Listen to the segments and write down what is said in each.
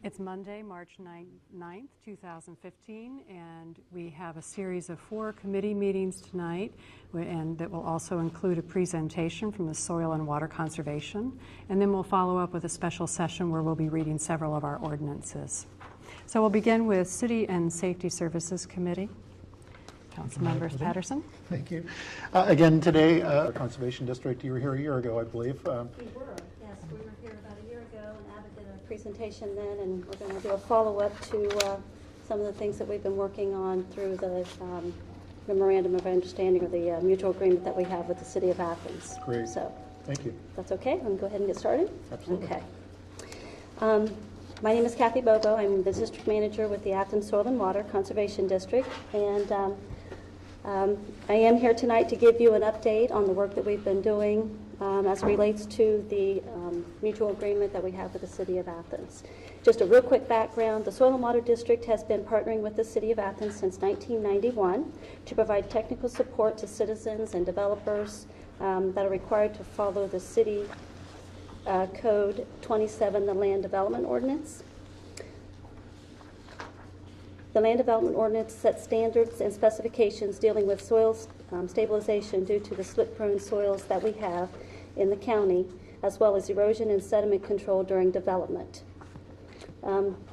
It's Monday, March 9th, 2015, and we have a series of 4 committee meetings tonight, and that will also include a presentation from the Soil and Water Conservation, and then we'll follow up with a special session where we'll be reading several of our ordinances. So we'll begin with City and Safety Services Committee. Councilmember Patterson. Thank you. Again today, Conservation District, you were here a year ago, I believe. We were, yes, we were here about a year ago, and Abbott did a presentation then, and we're going to do a follow-up to some of the things that we've been working on through the Memorandum of Understanding, or the mutual agreement that we have with the City of Athens. Great. So, thank you. That's okay? I'm going to go ahead and get started? Absolutely. Okay. My name is Kathy Bobo. I'm the district manager with the Athens Soil and Water Conservation District, and I am here tonight to give you an update on the work that we've been doing as it relates to the mutual agreement that we have with the City of Athens. Just a real quick background, the Soil and Water District has been partnering with the City of Athens since 1991 to provide technical support to citizens and developers that are required to follow the City Code 27, the Land Development Ordinance. The Land Development Ordinance sets standards and specifications dealing with soil stabilization due to the slip-prone soils that we have in the county, as well as erosion and sediment control during development.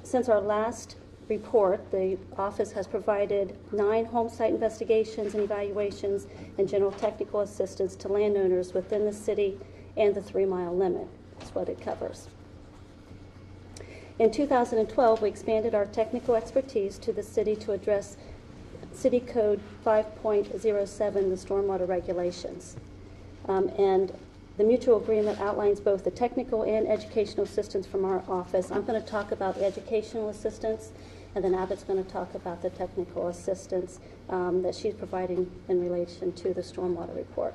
Since our last report, the office has provided 9 home site investigations and evaluations and general technical assistance to landowners within the city and the 3-mile limit. That's what it covers. In 2012, we expanded our technical expertise to the city to address City Code 5.07, the stormwater regulations. And the mutual agreement outlines both the technical and educational assistance from our office. I'm going to talk about the educational assistance, and then Abbott's going to talk about the technical assistance that she's providing in relation to the stormwater report.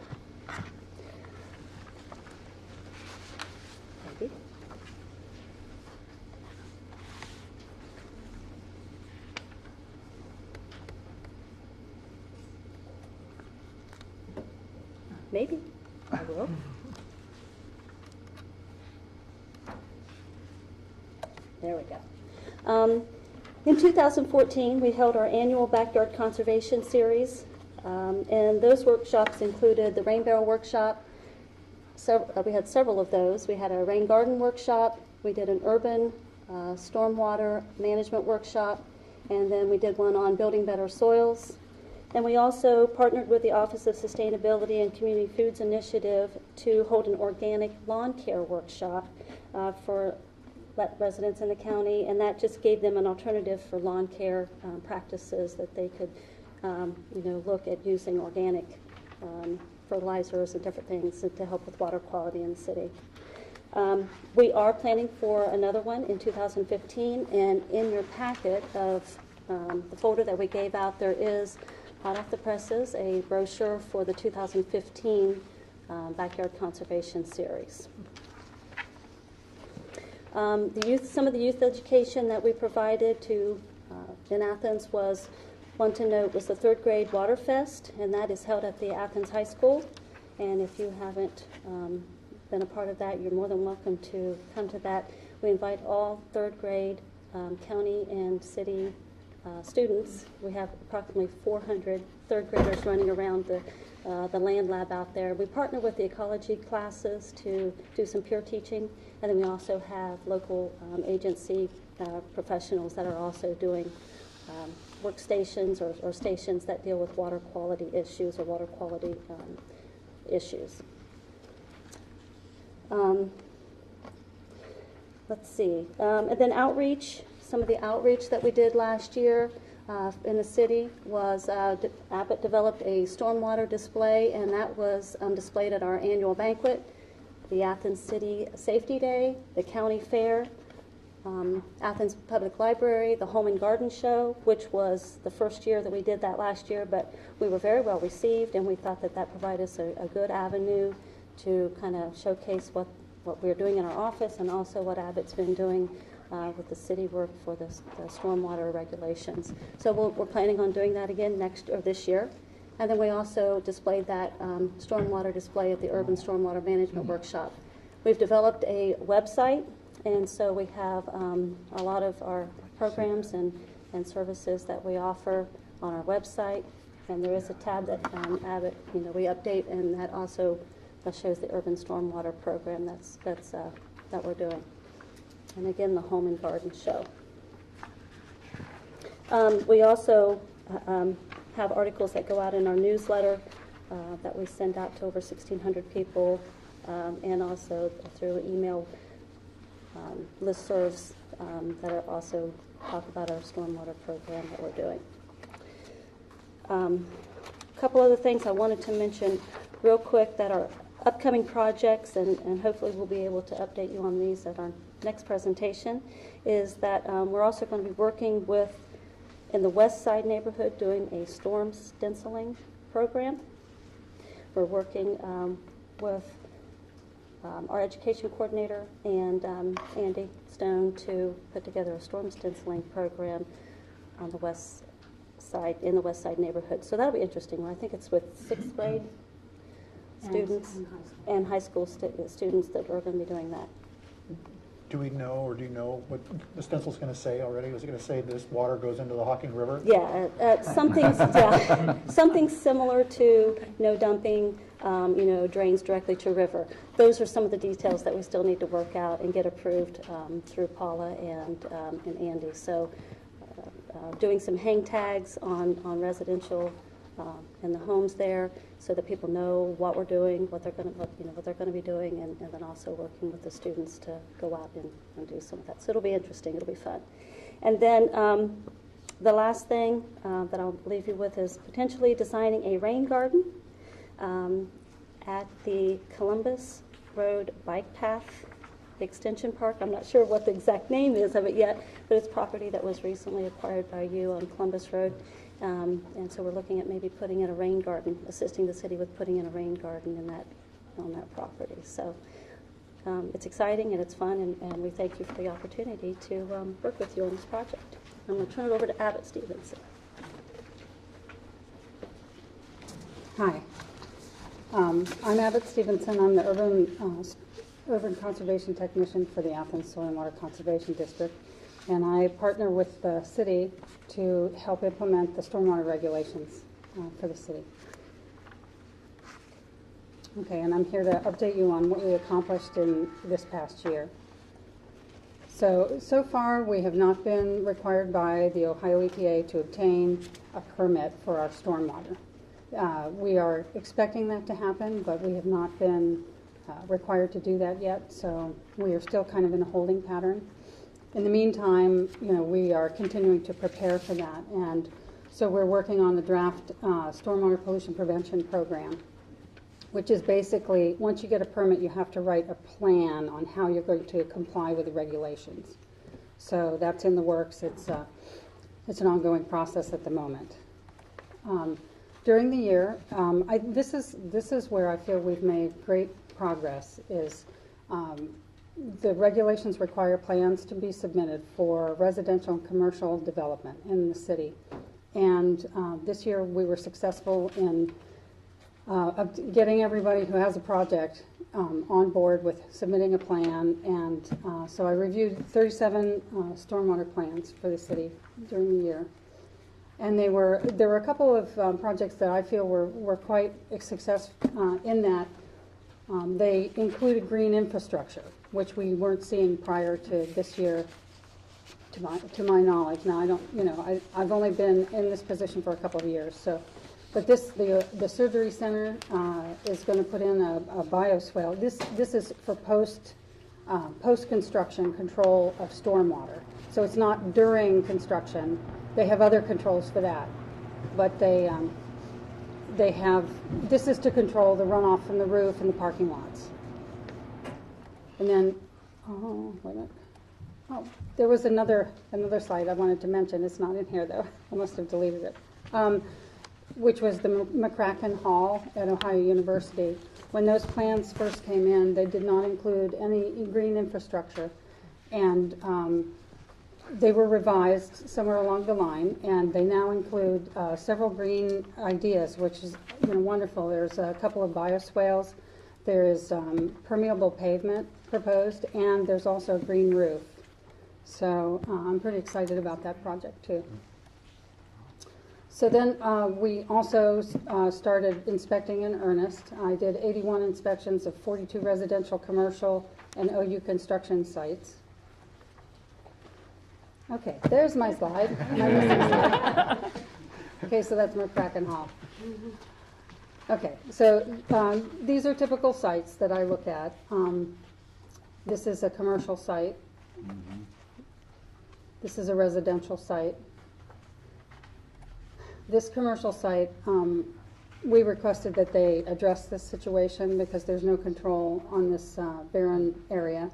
Maybe. I will. There we go. In 2014, we held our annual Backyard Conservation Series, and those workshops included the Rain Barrel Workshop. We had several of those. We had a Rain Garden Workshop. We did an Urban Stormwater Management Workshop, and then we did one on building better soils. And we also partnered with the Office of Sustainability and Community Foods Initiative to hold an organic lawn care workshop for residents in the county, and that just gave them an alternative for lawn care practices that they could, look at using organic fertilizers and different things to help with water quality in the city. We are planning for another one in 2015, and in your packet of the folder that we gave out, there is hot off the presses, a brochure for the 2015 Backyard Conservation Series. Some of the youth education that we provided to in Athens was, one to note, was the 3rd grade Water Fest, and that is held at the Athens High School. And if you haven't been a part of that, you're more than welcome to come to that. We invite all 3rd grade county and city students. We have approximately 400 3rd graders running around the land lab out there. We partner with the ecology classes to do some peer teaching, and then we also have local agency professionals that are also doing workstations or stations that deal with water quality issues or water quality issues. Let's see. And then outreach. Some of the outreach that we did last year in the city was Abbott developed a stormwater display, and that was displayed at our annual banquet, the Athens City Safety Day, the County Fair, Athens Public Library, the Home and Garden Show, which was the first year that we did that last year, but we were very well received, and we thought that that provided us a good avenue to kind of showcase what we're doing in our office and also what Abbott's been doing with the city work for the stormwater regulations. So we're planning on doing that again this year. And then we also displayed that stormwater display at the Urban Stormwater Management Workshop. We've developed a website And so we have a lot of our programs and services that we offer on our website. And there is a tab that Abbott, we update, and that also shows the urban stormwater program that we're doing. And again, the Home and Garden Show. We also have articles that go out in our newsletter that we send out to over 1,600 people, and also through email listservs that are also talk about our stormwater program that we're doing. A couple other things I wanted to mention real quick that are upcoming projects, and hopefully we'll be able to update you on these at our next presentation, is that we're also going to be working with, in the West Side neighborhood, doing a storm stenciling program. We're working with our education coordinator and Andy Stone to put together a storm stenciling program on the West Side, in the West Side neighborhood. So that'll be interesting. I think it's with 6th grade students and high school students that are going to be doing that. Do we know, or do you know what the stencil's going to say already? Was it going to say this water goes into the Hocking River? Yeah, something similar to no dumping, drains directly to river. Those are some of the details that we still need to work out and get approved through Paula and Andy. So doing some hang tags on residential in the homes there, so that people know what we're doing, what they're going to be doing, and then also working with the students to go out and do some of that. So it'll be interesting. It'll be fun. And then the last thing that I'll leave you with is potentially designing a rain garden at the Columbus Road Bike Path Extension Park. I'm not sure what the exact name is of it yet, but it's property that was recently acquired by you on Columbus Road. And so we're looking at maybe putting in a rain garden, assisting the city with putting in a rain garden on that property. So it's exciting and it's fun, and we thank you for the opportunity to work with you on this project. I'm going to turn it over to Abbott Stevenson. Hi, I'm Abbott Stevenson. I'm the urban conservation technician for the Athens Soil and Water Conservation District, and I partner with the city to help implement the stormwater regulations for the city. Okay, and I'm here to update you on what we accomplished in this past year. So far we have not been required by the Ohio EPA to obtain a permit for our stormwater. We are expecting that to happen, but we have not been required to do that yet, so we are still kind of in a holding pattern. In the meantime, we are continuing to prepare for that, and so we're working on the draft stormwater pollution prevention program, which is basically, once you get a permit, you have to write a plan on how you're going to comply with the regulations. So that's in the works. It's an ongoing process at the moment. During the year, this is where I feel we've made great progress. Is the regulations require plans to be submitted for residential and commercial development in the city, and this year we were successful in getting everybody who has a project on board with submitting a plan, and so I reviewed 37 stormwater plans for the city during the year. And there were a couple of projects that I feel were quite a success in that they included green infrastructure, which we weren't seeing prior to this year, to my knowledge. Now I've only been in this position for a couple of years, so. But the surgery center is going to put in a bioswale. This is for post-construction control of stormwater. So it's not during construction. They have other controls for that, but they have. This is to control the runoff from the roof and the parking lots. And then, wait a minute. Oh, there was another slide I wanted to mention. It's not in here though. I must have deleted it. Which was the McCracken Hall at Ohio University. When those plans first came in, they did not include any green infrastructure, and they were revised somewhere along the line, and they now include several green ideas, which is wonderful. There's a couple of bioswales. There is permeable pavement proposed, and there's also a green roof. So I'm pretty excited about that project too. So then we also started inspecting in earnest. I did 81 inspections of 42 residential, commercial, and OU construction sites. Okay, there's my slide. Okay, so that's McCracken Hall. Okay, so these are typical sites that I look at. This is a commercial site. This is a residential site. This commercial site, we requested that they address this situation because there's no control on this barren area,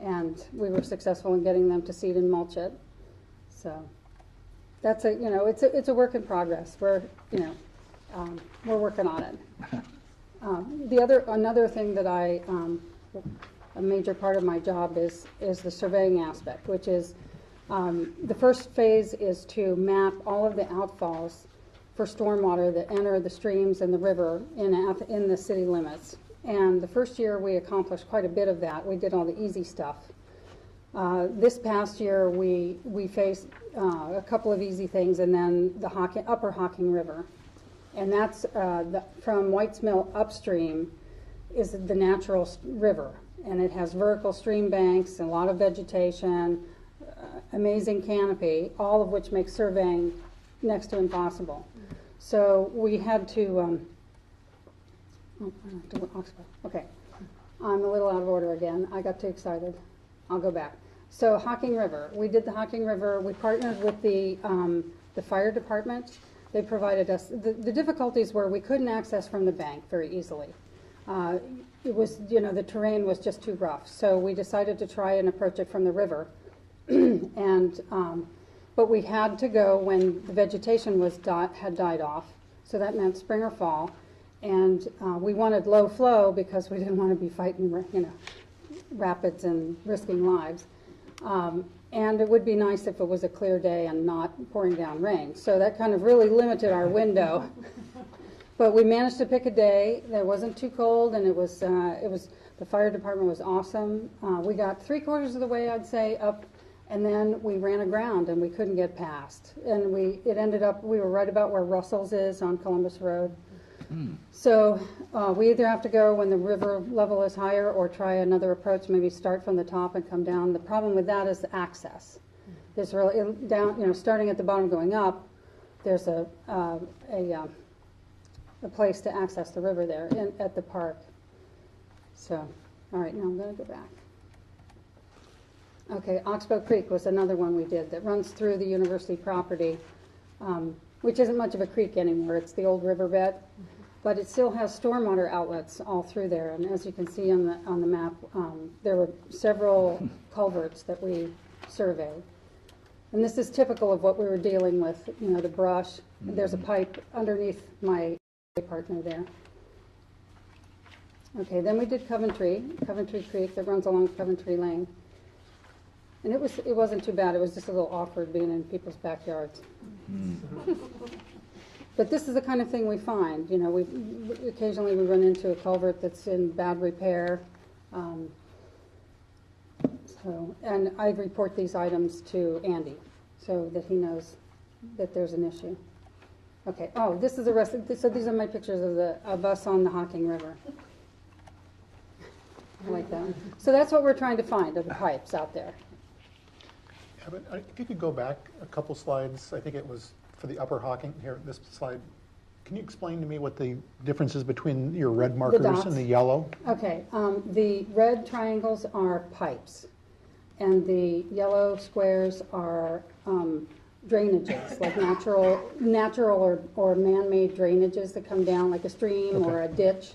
and we were successful in getting them to seed and mulch it. So that's it's a work in progress. We're working on it. Another thing that a major part of my job is the surveying aspect, which is the first phase is to map all of the outfalls for stormwater that enter the streams and the river in the city limits. And the first year we accomplished quite a bit of that. We did all the easy stuff. This past year we faced a couple of easy things, and then the upper Hocking River. And that's from White's Mill upstream is the natural river. And it has vertical stream banks, and a lot of vegetation, amazing canopy, all of which makes surveying next to impossible. So we had to, okay, I'm a little out of order again. I got too excited. I'll go back. So Hocking River, we did the Hocking River. We partnered with the fire department. They provided us, the difficulties were we couldn't access from the bank very easily. It was, the terrain was just too rough. So we decided to try and approach it from the river. But we had to go when the vegetation had died off. So that meant spring or fall. And we wanted low flow because we didn't want to be fighting, rapids and risking lives. And it would be nice if it was a clear day and not pouring down rain. So that kind of really limited our window. But we managed to pick a day that wasn't too cold, and the fire department was awesome. We got 3/4 of the way, I'd say, up, and then we ran aground and we couldn't get past. And it ended up, we were right about where Russell's is on Columbus Road. So we either have to go when the river level is higher or try another approach, maybe start from the top and come down. The problem with that is the access. There's really down, starting at the bottom going up, there's a place to access the river there at the park. So, all right, now I'm going to go back. Okay, Oxbow Creek was another one we did that runs through the university property, which isn't much of a creek anymore. It's the old riverbed. But it still has stormwater outlets all through there, and as you can see on the map, there were several culverts that we surveyed. And this is typical of what we were dealing with, the brush. There's a pipe underneath my partner there. Okay, then we did Coventry Creek that runs along Coventry Lane. And it wasn't too bad. It was just a little awkward being in people's backyards. But this is the kind of thing we find. Occasionally we run into a culvert that's in bad repair. And I report these items to Andy so that he knows that there's an issue. Okay. Oh, this is so these are my pictures of us on the Hocking River. I like that. So that's what we're trying to find, are the pipes out there. Yeah, but if you could go back a couple slides, I think it was for the upper Hocking, here, this slide. Can you explain to me what the difference is between your red markers and the yellow? Okay, the red triangles are pipes, and the yellow squares are drainages, like natural or man-made drainages that come down like a stream or a ditch.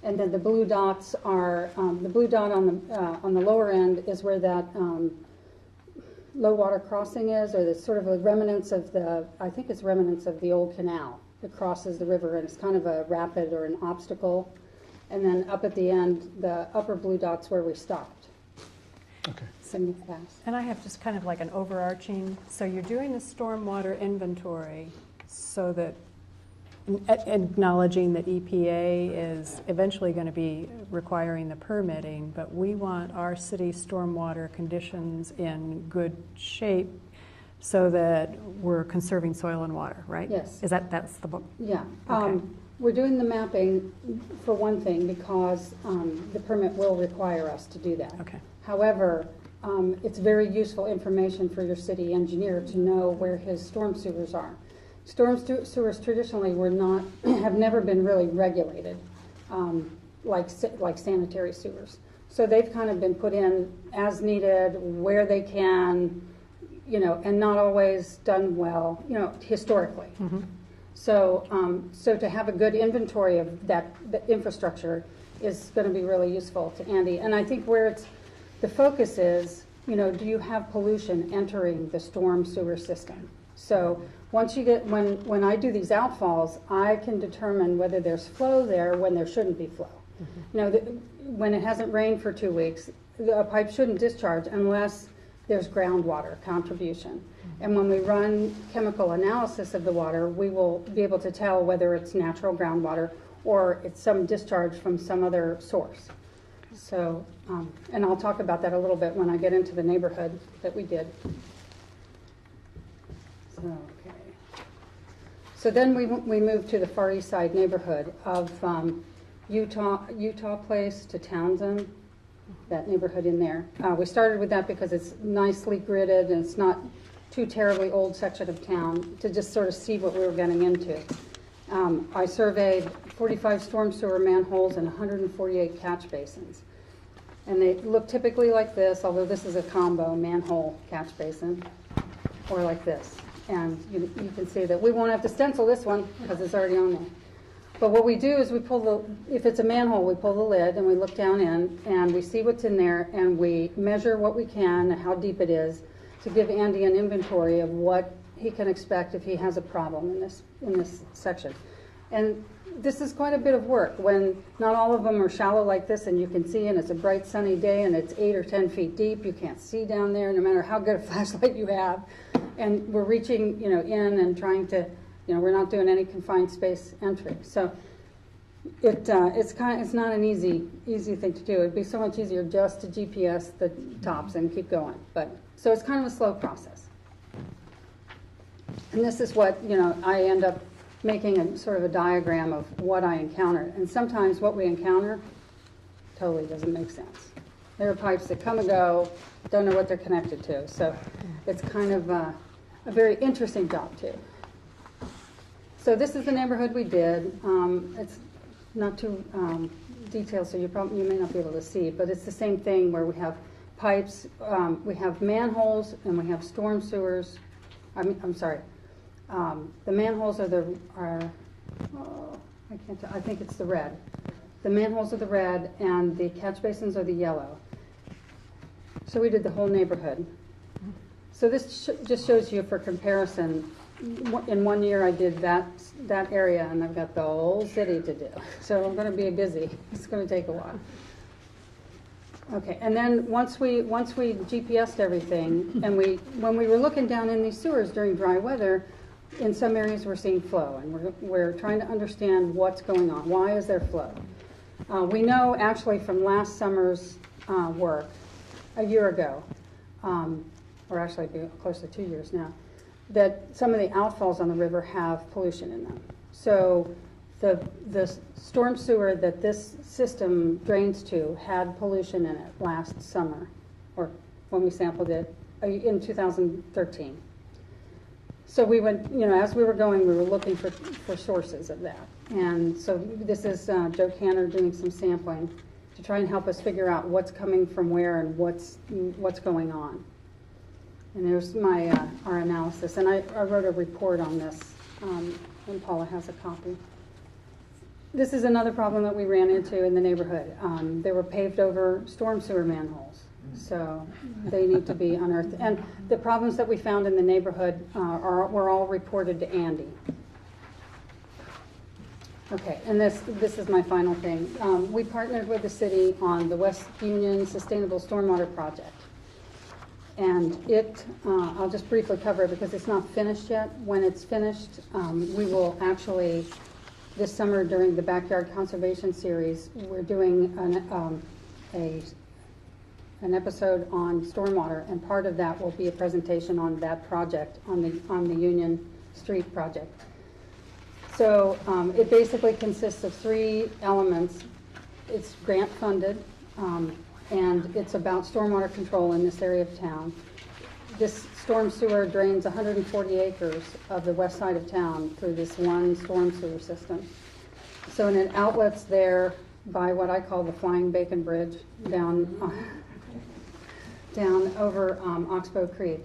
And then the blue dots are, the blue dot on the lower end is where that low water crossing is, or the sort of a remnants of I think it's remnants of the old canal that crosses the river, and it's kind of a rapid or an obstacle. And then up at the end, the upper blue dot's where we stopped. Okay. And I have just kind of like an overarching, so you're doing the stormwater inventory so that acknowledging that EPA is eventually going to be requiring the permitting, but we want our city stormwater conditions in good shape so that we're conserving soil and water, right? Yes. That's the book? Yeah. Okay. We're doing the mapping for one thing because the permit will require us to do that. Okay. However, it's very useful information for your city engineer to know where his storm sewers are. Storm sewers traditionally have never been really regulated like sanitary sewers. So they've kind of been put in as needed, where they can, and not always done well, historically. Mm-hmm. So, so to have a good inventory of the infrastructure is going to be really useful to Andy. And I think where the focus is, do you have pollution entering the storm sewer system? So once you get, when I do these outfalls, I can determine whether there's flow there when there shouldn't be flow. Mm-hmm. When it hasn't rained for 2 weeks, a pipe shouldn't discharge unless there's groundwater contribution. Mm-hmm. And when we run chemical analysis of the water, we will be able to tell whether it's natural groundwater or it's some discharge from some other source. So, and I'll talk about that a little bit when I get into the neighborhood that we did. Okay. So then we moved to the Far East Side neighborhood of Utah Place to Townsend, that neighborhood in there. We started with that because it's nicely gridded and it's not too terribly old section of town, to just sort of see what we were getting into. I surveyed 45 storm sewer manholes and 148 catch basins. And they look typically like this, although this is a combo manhole catch basin, or like this. And you can see that we won't have to stencil this one because it's already on there. But what we do is we pull if it's a manhole, we pull the lid and we look down in and we see what's in there and we measure what we can and how deep it is to give Andy an inventory of what he can expect if he has a problem in this section. And this is quite a bit of work when not all of them are shallow like this and you can see, and it's a bright sunny day and it's 8 or 10 feet deep. You can't see down there no matter how good a flashlight you have. And we're reaching, in and trying to, we're not doing any confined space entry. So it's not an easy thing to do. It'd be so much easier just to GPS the tops and keep going. So it's kind of a slow process. And this is what, I end up making a sort of a diagram of what I encounter. And sometimes what we encounter totally doesn't make sense. There are pipes that come and go, don't know what they're connected to. So it's kind of a very interesting job too. So this is the neighborhood we did. It's not too detailed, so you may not be able to see, but it's the same thing where we have pipes, we have manholes, and we have storm sewers. I'm sorry. The manholes I can't tell, I think it's the red. The manholes are the red and the catch basins are the yellow. So we did the whole neighborhood. So this just shows you for comparison. In 1 year I did that area and I've got the whole city to do. So I'm going to be busy. It's going to take a while. Okay, and then once we GPSed everything, and when we were looking down in these sewers during dry weather, in some areas we're seeing flow, and we're trying to understand what's going on. Why is there flow? We know actually from last summer's work, a year ago, or actually close to 2 years now, that some of the outfalls on the river have pollution in them. So the storm sewer that this system drains to had pollution in it last summer, or when we sampled it in 2013. So we went, as we were going, we were looking for sources of that. And so this is Joe Canner doing some sampling to try and help us figure out what's coming from where and what's going on. And there's our analysis. And I wrote a report on this, and Paula has a copy. This is another problem that we ran into in the neighborhood. There were paved over storm sewer manholes. So they need to be unearthed. And the problems that we found in the neighborhood were all reported to Andy. Okay, and this is my final thing. We partnered with the city on the West Union Sustainable Stormwater Project. And I'll just briefly cover it because it's not finished yet. When it's finished, we will actually this summer during the Backyard Conservation Series, we're doing an episode on stormwater, and part of that will be a presentation on that project, on the Union Street project. So it basically consists of 3 elements. It's grant funded, and it's about stormwater control in this area of town. This storm sewer drains 140 acres of the west side of town through this one storm sewer system. So, and it outlets there by what I call the Flying Bacon Bridge down over Oxbow Creek.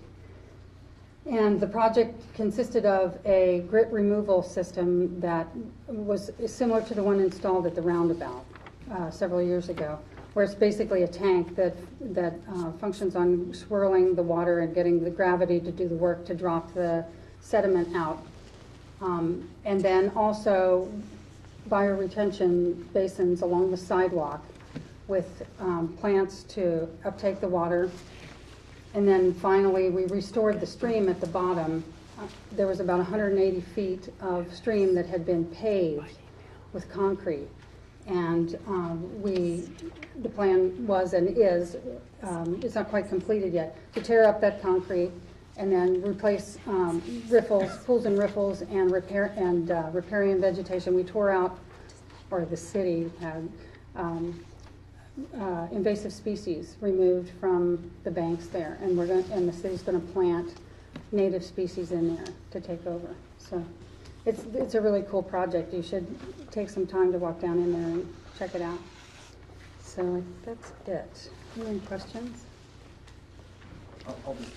And the project consisted of a grit removal system that was similar to the one installed at the roundabout several years ago, where it's basically a tank that functions on swirling the water and getting the gravity to do the work to drop the sediment out. And then also bioretention basins along the sidewalk with plants to uptake the water. And then finally, we restored the stream at the bottom. There was about 180 feet of stream that had been paved with concrete. And the plan was and is, it's not quite completed yet, to tear up that concrete and then replace riffles, pools and riffles, and riparian vegetation. We tore out, or the city had, invasive species removed from the banks there, and the city's going to plant native species in there to take over. So it's a really cool project. You should take some time to walk down in there and check it out. So that's it. Any questions? I'll just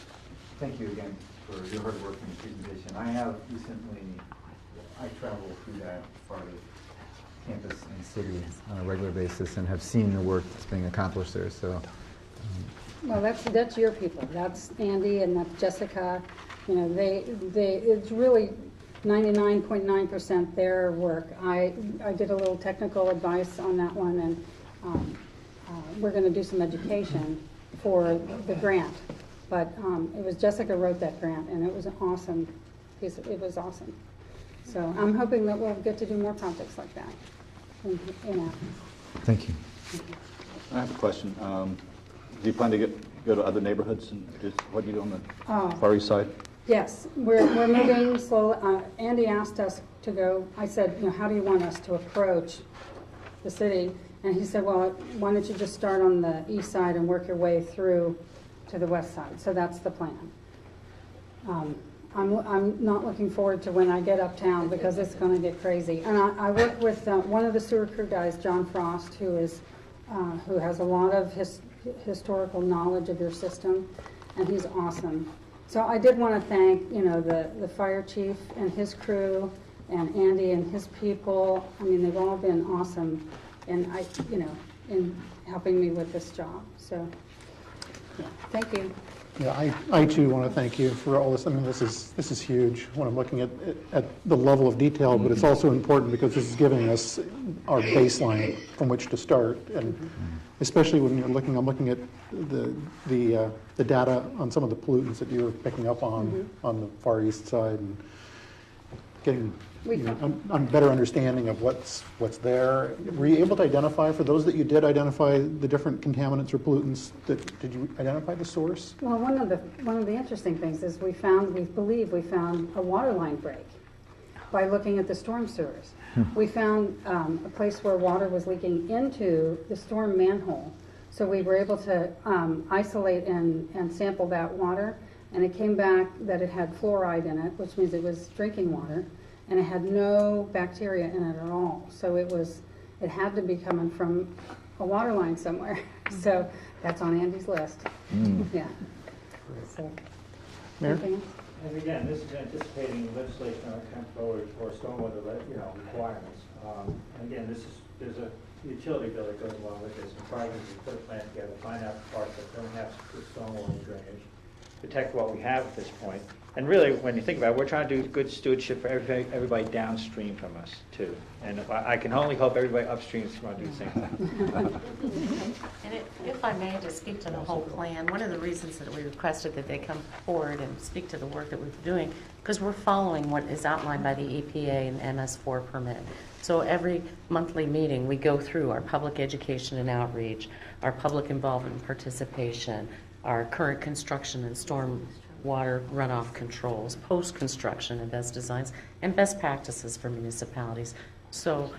thank you again for your hard work and presentation. I have recently, I travel through that part of campus and city on a regular basis and have seen the work that's being accomplished there. So, well, that's your people. That's Andy and that's Jessica. You know, it's really 99.9% their work. I did a little technical advice on that one, and we're going to do some education for the grant. But it was Jessica wrote that grant, and it was an awesome piece. It was awesome. So I'm hoping that we'll get to do more projects like that in Athens. thank you. I have a question. Do you plan to go to other neighborhoods and what do you do on the Far East Side? Yes, we're moving slowly. Andy asked us to go. I said, you know, how do you want us to approach the city? And he said, well, why don't you just start on the east side and work your way through to the west side? So that's the plan. I'm not looking forward to when I get uptown because it's going to get crazy. And I work with one of the sewer crew guys, John Frost, who has a lot of historical knowledge of your system, and he's awesome. So I did want to thank, you know, the fire chief and his crew, and Andy and his people. I mean, they've all been awesome, and in helping me with this job. So, yeah, thank you. Yeah, I too want to thank you for all this. I mean, this is huge when I'm looking at the level of detail, but it's also important because this is giving us our baseline from which to start, and especially when I'm looking at the data on some of the pollutants that you're picking up on the Far East Side, and getting a better understanding of what's there. Were you able to identify, for those that you did identify the different contaminants or pollutants, did you identify the source? Well, one of the interesting things is we believe we found a water line break by looking at the storm sewers. We found a place where water was leaking into the storm manhole. So we were able to isolate and sample that water, and it came back that it had fluoride in it, which means it was drinking water, and it had no bacteria in it at all. So it had to be coming from a water line somewhere. So that's on Andy's list. Yeah. So, Mayor? anything else? And again, this is anticipating legislation that will come forward for stormwater, requirements. And again, there's a utility bill that goes along with this. And probably we put a plan together, find out the parts that don't have good stormwater drainage, protect what we have at this point. And really, when you think about it, we're trying to do good stewardship for everybody downstream from us, too. And I can only hope everybody upstream is going to do the same thing. And if I I may, to speak to the whole plan, one of the reasons that we requested that they come forward and speak to the work that we're doing, because we're following what is outlined by the EPA and MS4 permit. So every monthly meeting, we go through our public education and outreach, our public involvement and participation, our current construction and storm water runoff controls, post-construction and best designs, and best practices for municipalities. So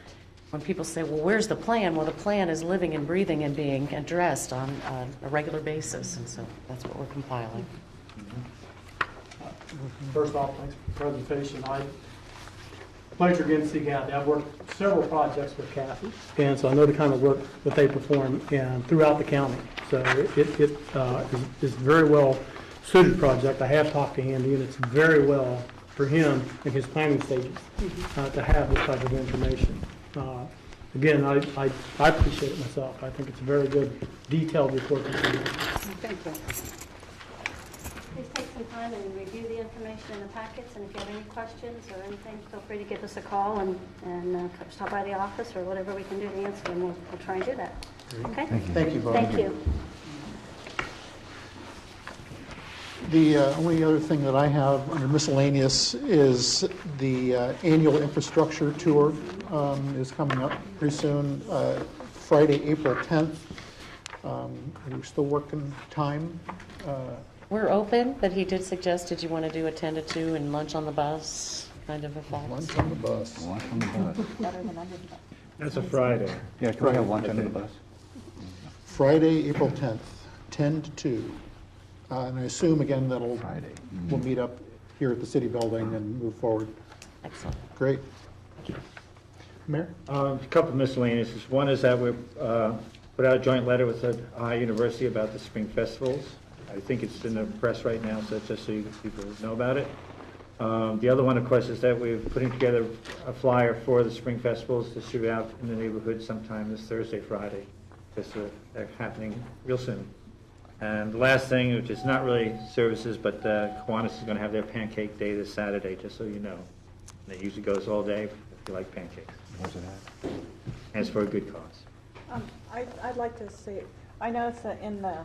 when people say, well, where's the plan? Well, the plan is living and breathing and being addressed on a regular basis, and so that's what we're compiling. First off, thanks for the presentation. Pleasure again to see Kathy. I've worked several projects with Kathy, and so I know the kind of work that they perform and throughout the county. So it is very well suited project. I have talked to Andy, and it's very well for him in his planning stages to have this type of information. Again, I appreciate it myself. I think it's a very good, detailed report. Thank you. Please take some time and review the information in the packets, and if you have any questions or anything, feel free to give us a call and stop by the office or whatever we can do to answer, and we'll try and do that. Okay? Thank you, Bob. Thank you. The only other thing that I have under miscellaneous is the annual infrastructure tour is coming up pretty soon, Friday, April 10th. We're still working time. We're open, but he did suggest, did you want to do a 10 to 2 and lunch on the bus kind of a thought? Lunch on the bus. Lunch on the bus. That's a Friday. Yeah, can we have lunch under the bus? Friday, April 10th, 10 to 2. And I assume, again, that'll Friday. we'll meet up here at the city building and move forward. Excellent. Great. Mayor? A couple of miscellaneous. One is that we put out a joint letter with the Ohio University about the spring festivals. I think it's in the press right now, so just so people know about it. The other one, of course, is that we're putting together a flyer for the spring festivals to shoot out in the neighborhood sometime this Thursday, Friday, because they're happening real soon. And the last thing, which is not really services, but Kiwanis is going to have their pancake day this Saturday, just so you know. And it usually goes all day if you like pancakes. Where's it at? And it's for a good cause. I'd like to say, I noticed that in the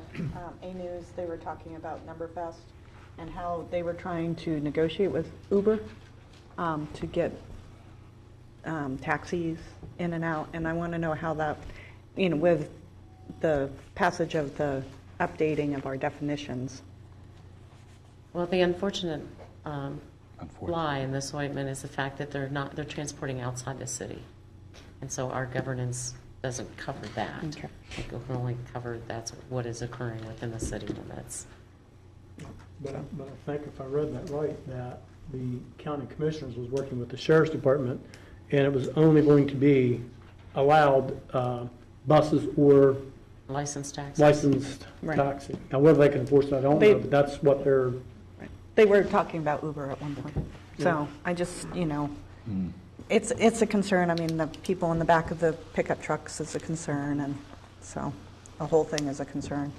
A-News, they were talking about Numberfest and how they were trying to negotiate with Uber to get taxis in and out. And I want to know how that, with the passage of the updating of our definitions. Well, the unfortunate lie in this ointment is the fact that they're transporting outside the city. And so our governance doesn't cover that. Okay. It can only cover that's what is occurring within the city limits. But I think if I read that right, that the county commissioners was working with the sheriff's department, and it was only going to be allowed buses or Licensed taxis. licensed Right. taxi. Now, whether they can enforce it, I don't know, but that's what they're, They were talking about Uber at one point. So I just, it's a concern. I mean, the people in the back of the pickup trucks is a concern, and so the whole thing is a concern.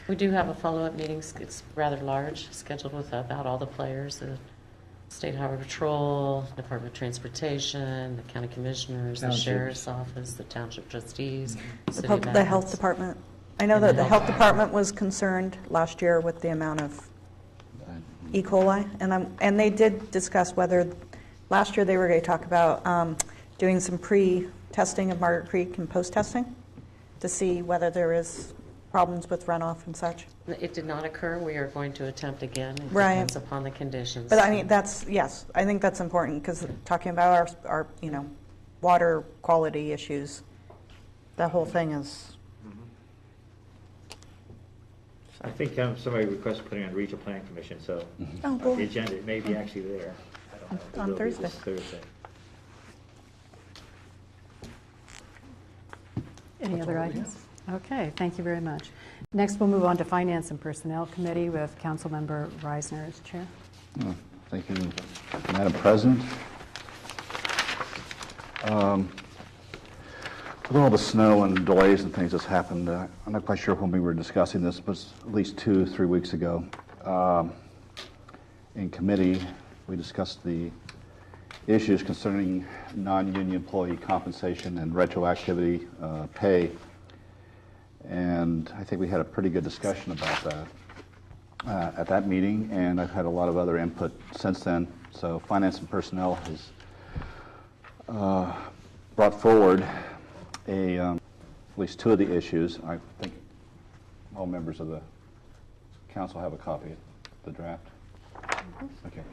We do have a follow-up meeting, it's rather large, scheduled with about all the players, the State Highway Patrol, Department of Transportation, the county commissioners, the sheriff's office, the township trustees, city of The Athens. health department. I know And that the the health department was concerned last year with the amount of E. coli, and they did discuss whether, last year they were going to talk about doing some pre-testing of Margaret Creek and post-testing to see whether there is problems with runoff and such. It did not occur. We are going to attempt again. It Right. depends upon the conditions. But I mean, yes, I think that's important, because talking about our water quality issues, the whole thing is. I think somebody requested putting on Regional Planning Commission, so Oh, cool. the agenda may be actually there. I don't know. It On will be this Thursday. Thursday. Any other items? Okay, thank you very much. Next, we'll move on to Finance and Personnel Committee with Councilmember Reisner as chair. Thank you, Madam President. With all the snow and delays and things that's happened, I'm not quite sure when we were discussing this, but at least 2-3 weeks ago, in committee, we discussed the issues concerning non-union employee compensation and retroactivity pay. And I think we had a pretty good discussion about that at that meeting, and I've had a lot of other input since then. So Finance and Personnel has brought forward at least two of the issues. I think all members of the council have a copy of the draft. Okay.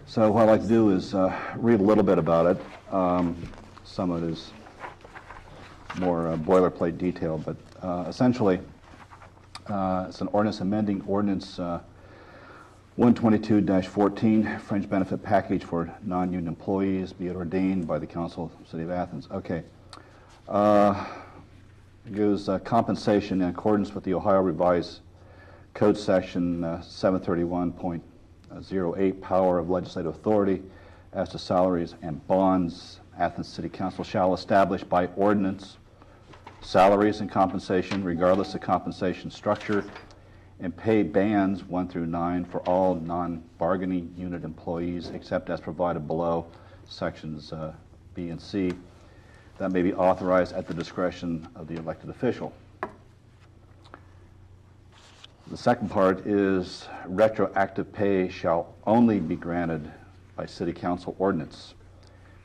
So what I'd like to do is read a little bit about it. Some of it is more boilerplate detail, but essentially it's an ordinance amending Ordinance 122-14, Fringe Benefit Package for Non-Union Employees, be it ordained by the Council of the City of Athens. Okay. It gives compensation in accordance with the Ohio Revised Code Section 731.08, Power of Legislative Authority as to salaries and bonds. Athens City Council shall establish by ordinance salaries and compensation, regardless of compensation structure, and pay bands 1 through 9 for all non-bargaining unit employees, except as provided below, sections B and C, that may be authorized at the discretion of the elected official. The second part is retroactive pay shall only be granted by City Council ordinance.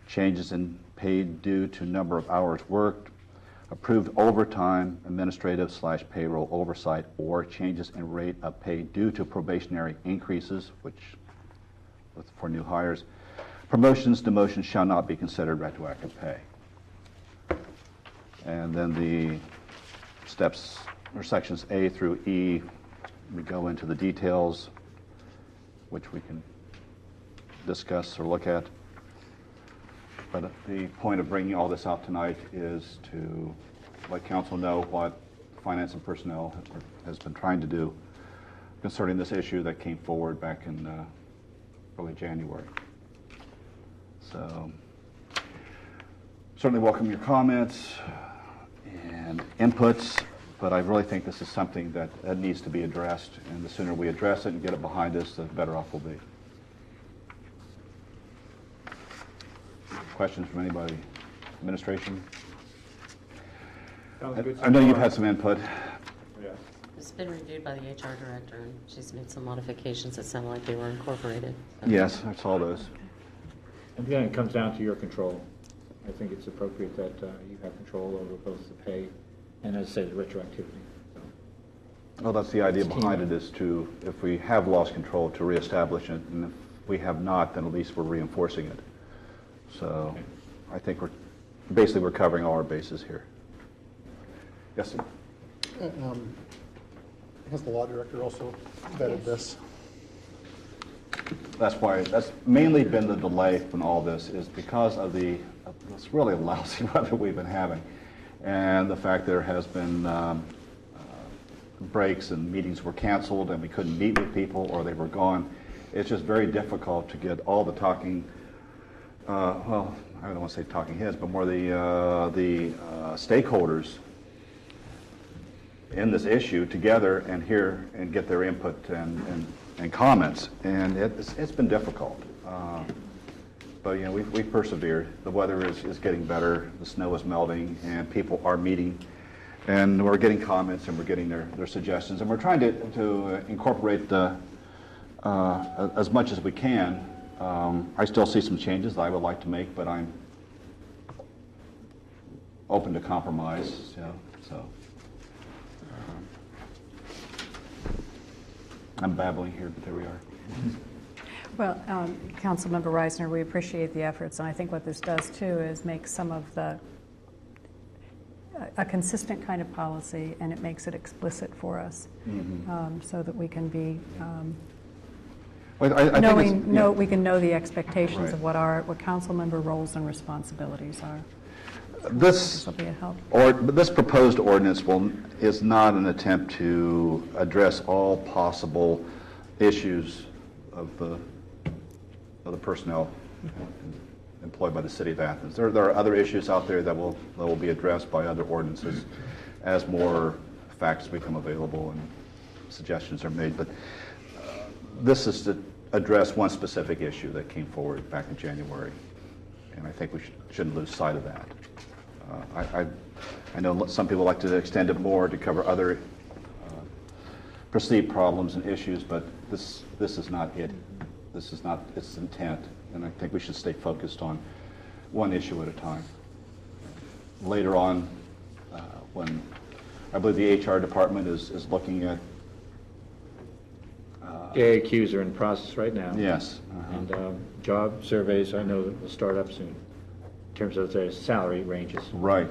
Changes in pay due to number of hours worked, approved overtime, administrative/payroll oversight, or changes in rate of pay due to probationary increases, for new hires. Promotions, demotions shall not be considered retroactive pay. And then the steps or sections A through E, we go into the details, which we can discuss or look at. But the point of bringing all this out tonight is to let council know what Finance and Personnel has been trying to do concerning this issue that came forward back in early January. So certainly welcome your comments and inputs, but I really think this is something that needs to be addressed, and the sooner we address it and get it behind us, the better off we'll be. Questions from anybody? Administration? I know you've had some input. Yeah. It's been reviewed by the HR director, and she's made some modifications that sound like they were incorporated. Yes, I saw those. And again, it comes down to your control. I think it's appropriate that you have control over both the pay and, as I said, the retroactivity. So. Well, that's the idea behind it, is to, if we have lost control, to reestablish it, and if we have not, then at least we're reinforcing it. So I think we're covering all our bases here. Yes, sir? Has the law director also vetted this? That's mainly been the delay from all this, is because of this really lousy weather we've been having, and the fact there has been breaks and meetings were canceled and we couldn't meet with people or they were gone. It's just very difficult to get all the talking, well, I don't want to say talking heads, but more the stakeholders in this issue together and hear and get their input and comments, and it's been difficult. But you know, we've persevered. The weather is getting better. The snow is melting, and people are meeting, and we're getting comments and we're getting their suggestions, and we're trying to incorporate as much as we can. I still see some changes that I would like to make, but I'm open to compromise. You know, so. I'm babbling here, but there we are. Well, Councilmember Reisner, we appreciate the efforts, and I think what this does too is make some of a consistent kind of policy, and it makes it explicit for us, so that we can be we can know the expectations of what council member roles and responsibilities are. This proposed ordinance is not an attempt to address all possible issues of the personnel employed by the City of Athens. There are other issues out there that will be addressed by other ordinances as more facts become available and suggestions are made. But this is to address one specific issue that came forward back in January, and I think we shouldn't lose sight of that. I know some people like to extend it more to cover other perceived problems and issues, but this is not it. This is not its intent, and I think we should stay focused on one issue at a time. Later on, when I believe the HR department is looking at AAQs are in process right now. yes, And job surveys, I know that will start up soon, in terms of their salary ranges. right.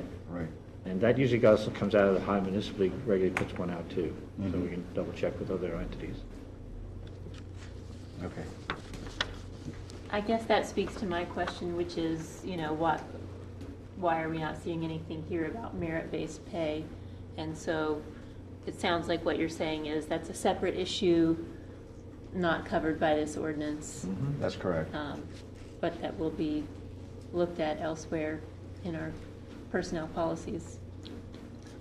And that usually also comes out of the High Municipal League, regularly puts one out too, so we can double check with other entities. Okay. I guess that speaks to my question, which is, why are we not seeing anything here about merit-based pay? And so it sounds like what you're saying is that's a separate issue, not covered by this ordinance, That's correct. but that will be looked at elsewhere in our personnel policies.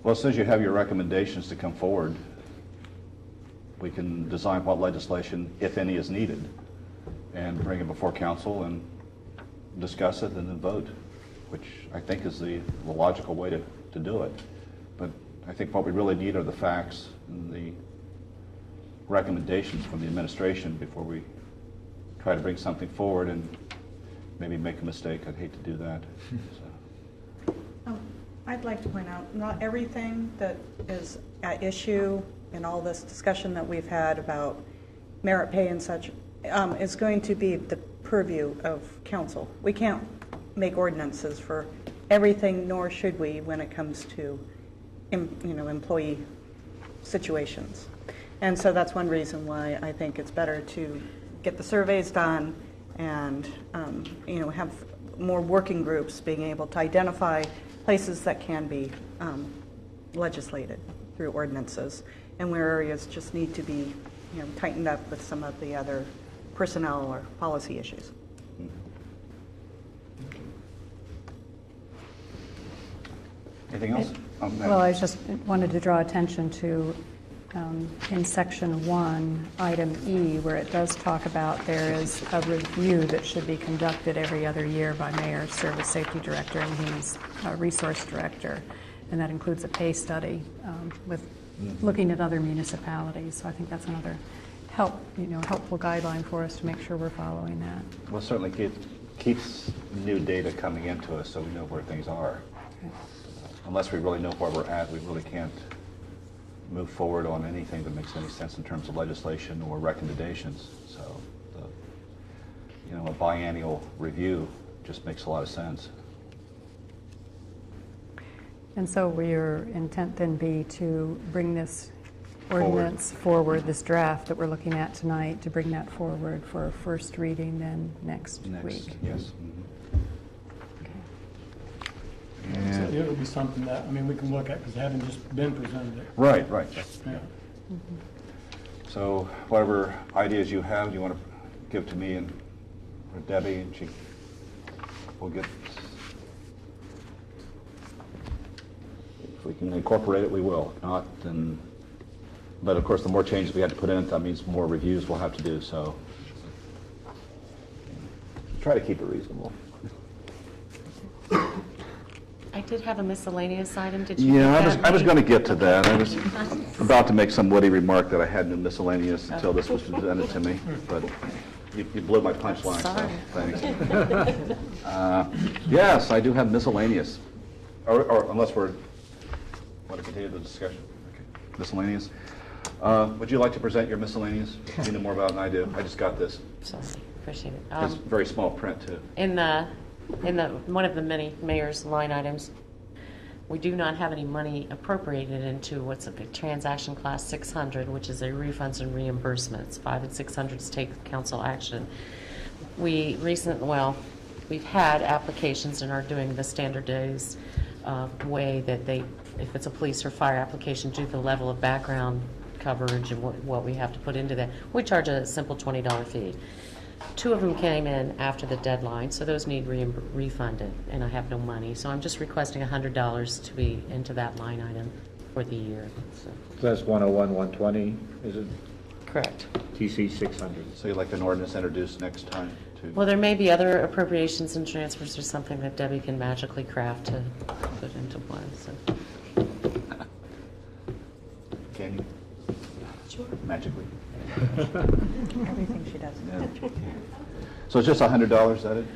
Well, as soon as you have your recommendations to come forward, we can design what legislation, if any, is needed, and bring it before council and discuss it and then vote, which I think is the logical way to do it. But I think what we really need are the facts and the recommendations from the administration before we try to bring something forward and maybe make a mistake. I'd hate to do that. I'd like to point out, not everything that is at issue in all this discussion that we've had about merit pay and such is going to be the purview of council. We can't make ordinances for everything, nor should we when it comes to employee situations. And so that's one reason why I think it's better to get the surveys done and have more working groups being able to identify places that can be legislated through ordinances and where areas just need to be tightened up with some of the other personnel or policy issues. Anything else? Well, I just wanted to draw attention to in section 1, item E, where it does talk about there is a review that should be conducted every other year by mayor, service safety director, and human resource director, and that includes a pay study with looking at other municipalities. So I think that's another helpful guideline for us to make sure we're following that. Well, certainly keeps new data coming into us so we know where things are. Okay. Unless we really know where we're at, we really can't move forward on anything that makes any sense in terms of legislation or recommendations. So, a biennial review just makes a lot of sense. And so will your intent then be to bring this ordinance forward, this draft that we're looking at tonight, to bring that forward for a first reading then next week? Yes. So it'll be something that, we can look at because they haven't just been presented. Right. Yeah. So whatever ideas you have, you want to give to me and or Debbie, and we'll get. If we can incorporate it, we will. If not, then. But of course, the more changes we have to put in, that means more reviews we'll have to do. So try to keep it reasonable. I did have a miscellaneous item. Did you? Yeah, I was going to get to that. I was about to make some witty remark that I had no miscellaneous until this was presented to me, but you blew my punchline, so thanks. Yes, I do have miscellaneous, or unless want to continue the discussion. Okay. Miscellaneous. Would you like to present your miscellaneous? You know more about it than I do. I just got this. Sorry, appreciate it. It's very small print, too. In one of the many mayor's line items, we do not have any money appropriated into what's a transaction class 600, which is a refunds and reimbursements. 5 and 600s take council action. We've had applications and are doing the standardized way that if it's a police or fire application, do the level of background coverage and what we have to put into that. We charge a simple $20 fee. 2 of them came in after the deadline, so those need refunded, and I have no money. So I'm just requesting $100 to be into that line item for the year. So That's 101, 120, is it? correct. TC 600. So you'd like an ordinance introduced next time? to. Well, there may be other appropriations and transfers or something that Debbie can magically craft to put into one, so. Can you? Sure. Magically. Everything she does. Yeah. So it's just $100, is that it?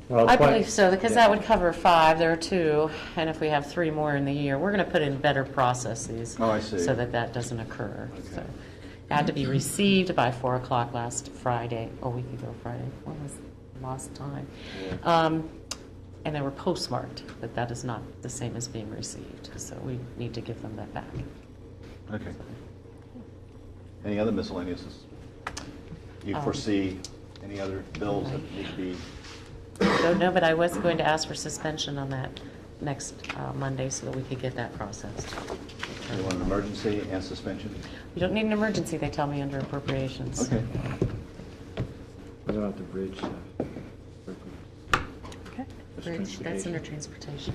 Well, I it's quite- believe so, because that would cover 5, there are 2, and if we have 3 more in the year, we're going to put in better processes. Oh, I see. So that doesn't occur. Okay. So it had to be received by 4 o'clock last Friday, a week ago Friday. When was the last time? And they were postmarked, but that is not the same as being received, so we need to give them that back. Okay. Any other miscellaneous? You foresee any other bills that need to be? Don't know, but I was going to ask for suspension on that next Monday so that we could get that processed. You want an emergency and suspension? You don't need an emergency, they tell me, under appropriations. Okay. What about the bridge stuff? Okay. Bridge, that's under transportation.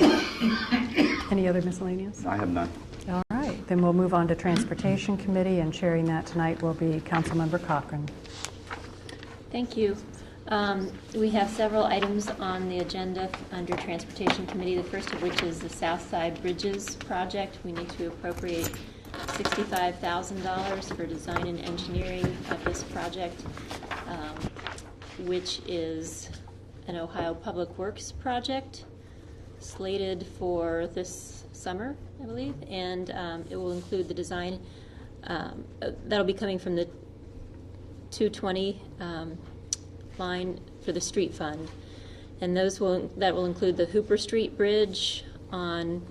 Okay. Any other miscellaneous? I have none. All right, then we'll move on to Transportation Committee, and chairing that tonight will be Councilmember Cochran. Thank you. We have several items on the agenda under Transportation Committee, the first of which is the South Side Bridges project. We need to appropriate $65,000 for design and engineering of this project, which is an Ohio Public Works project slated for this summer, I believe, and it will include the design. That'll be coming from the 220 line for the street fund, and that will include the Hooper Street Bridge on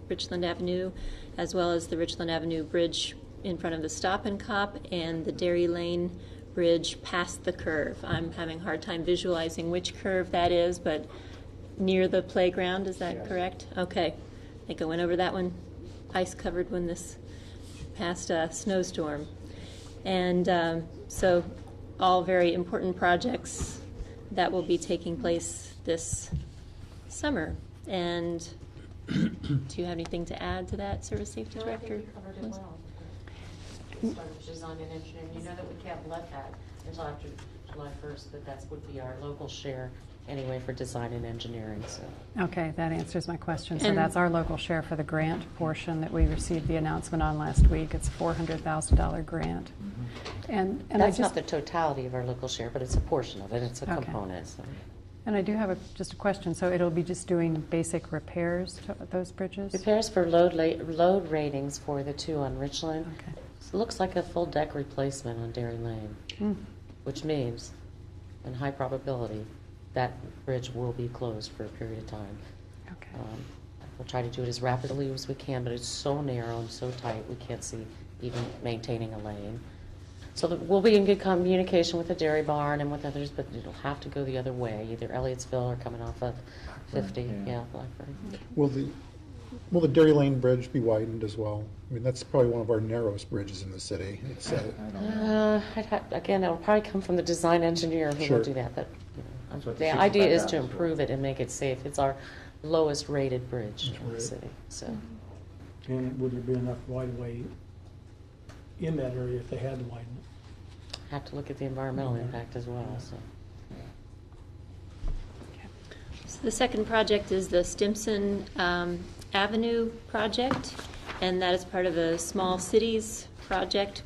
Richland Avenue, as well as the Richland Avenue Bridge in front of the Stop and Cop, and the Dairy Lane Bridge past the curve. I'm having a hard time visualizing which curve that is, but near the playground, is that correct? Okay. I think I went over that one, ice-covered when this past snowstorm. And so all very important projects that will be taking place this summer. And do you have anything to add to that, Service Safety Director? Covered it well. Design and engineering, you know that we can't let that until after July 1st, but that would be our local share anyway for design and engineering, so. Okay, that answers my question. So And- that's our local share for the grant portion that we received the announcement on last week. It's a $400,000 grant. And I That's just, not the totality of our local share, but it's a portion of it, it's a Okay. component, so. and I do have just a question. So it'll be just doing basic repairs to those bridges? Repairs for load ratings for the 2 on Richland. Okay. It looks like a full deck replacement on Dairy Lane, which means, in high probability, that bridge will be closed for a period of time. Okay. We'll try to do it as rapidly as we can, but it's so narrow and so tight, we can't see even maintaining a lane. So we'll be in good communication with the dairy barn and with others, but it'll have to go the other way, either Elliottsville or coming off of 50, Blackburn. Will the Dairy Lane Bridge be widened as well? I mean, that's probably one of our narrowest bridges in the city. It's, Again, it'll probably come from the design engineer who Sure. will do that, but That's what the the idea is to 65,000 is for. improve it and make it safe. It's our lowest rated bridge in the right. city, so. And would there be enough right-of-way in that area if they had to widen it? Have to look at the environmental impact as well, so. So the second project is the Stimson Avenue project, and that is part of a Small Cities project,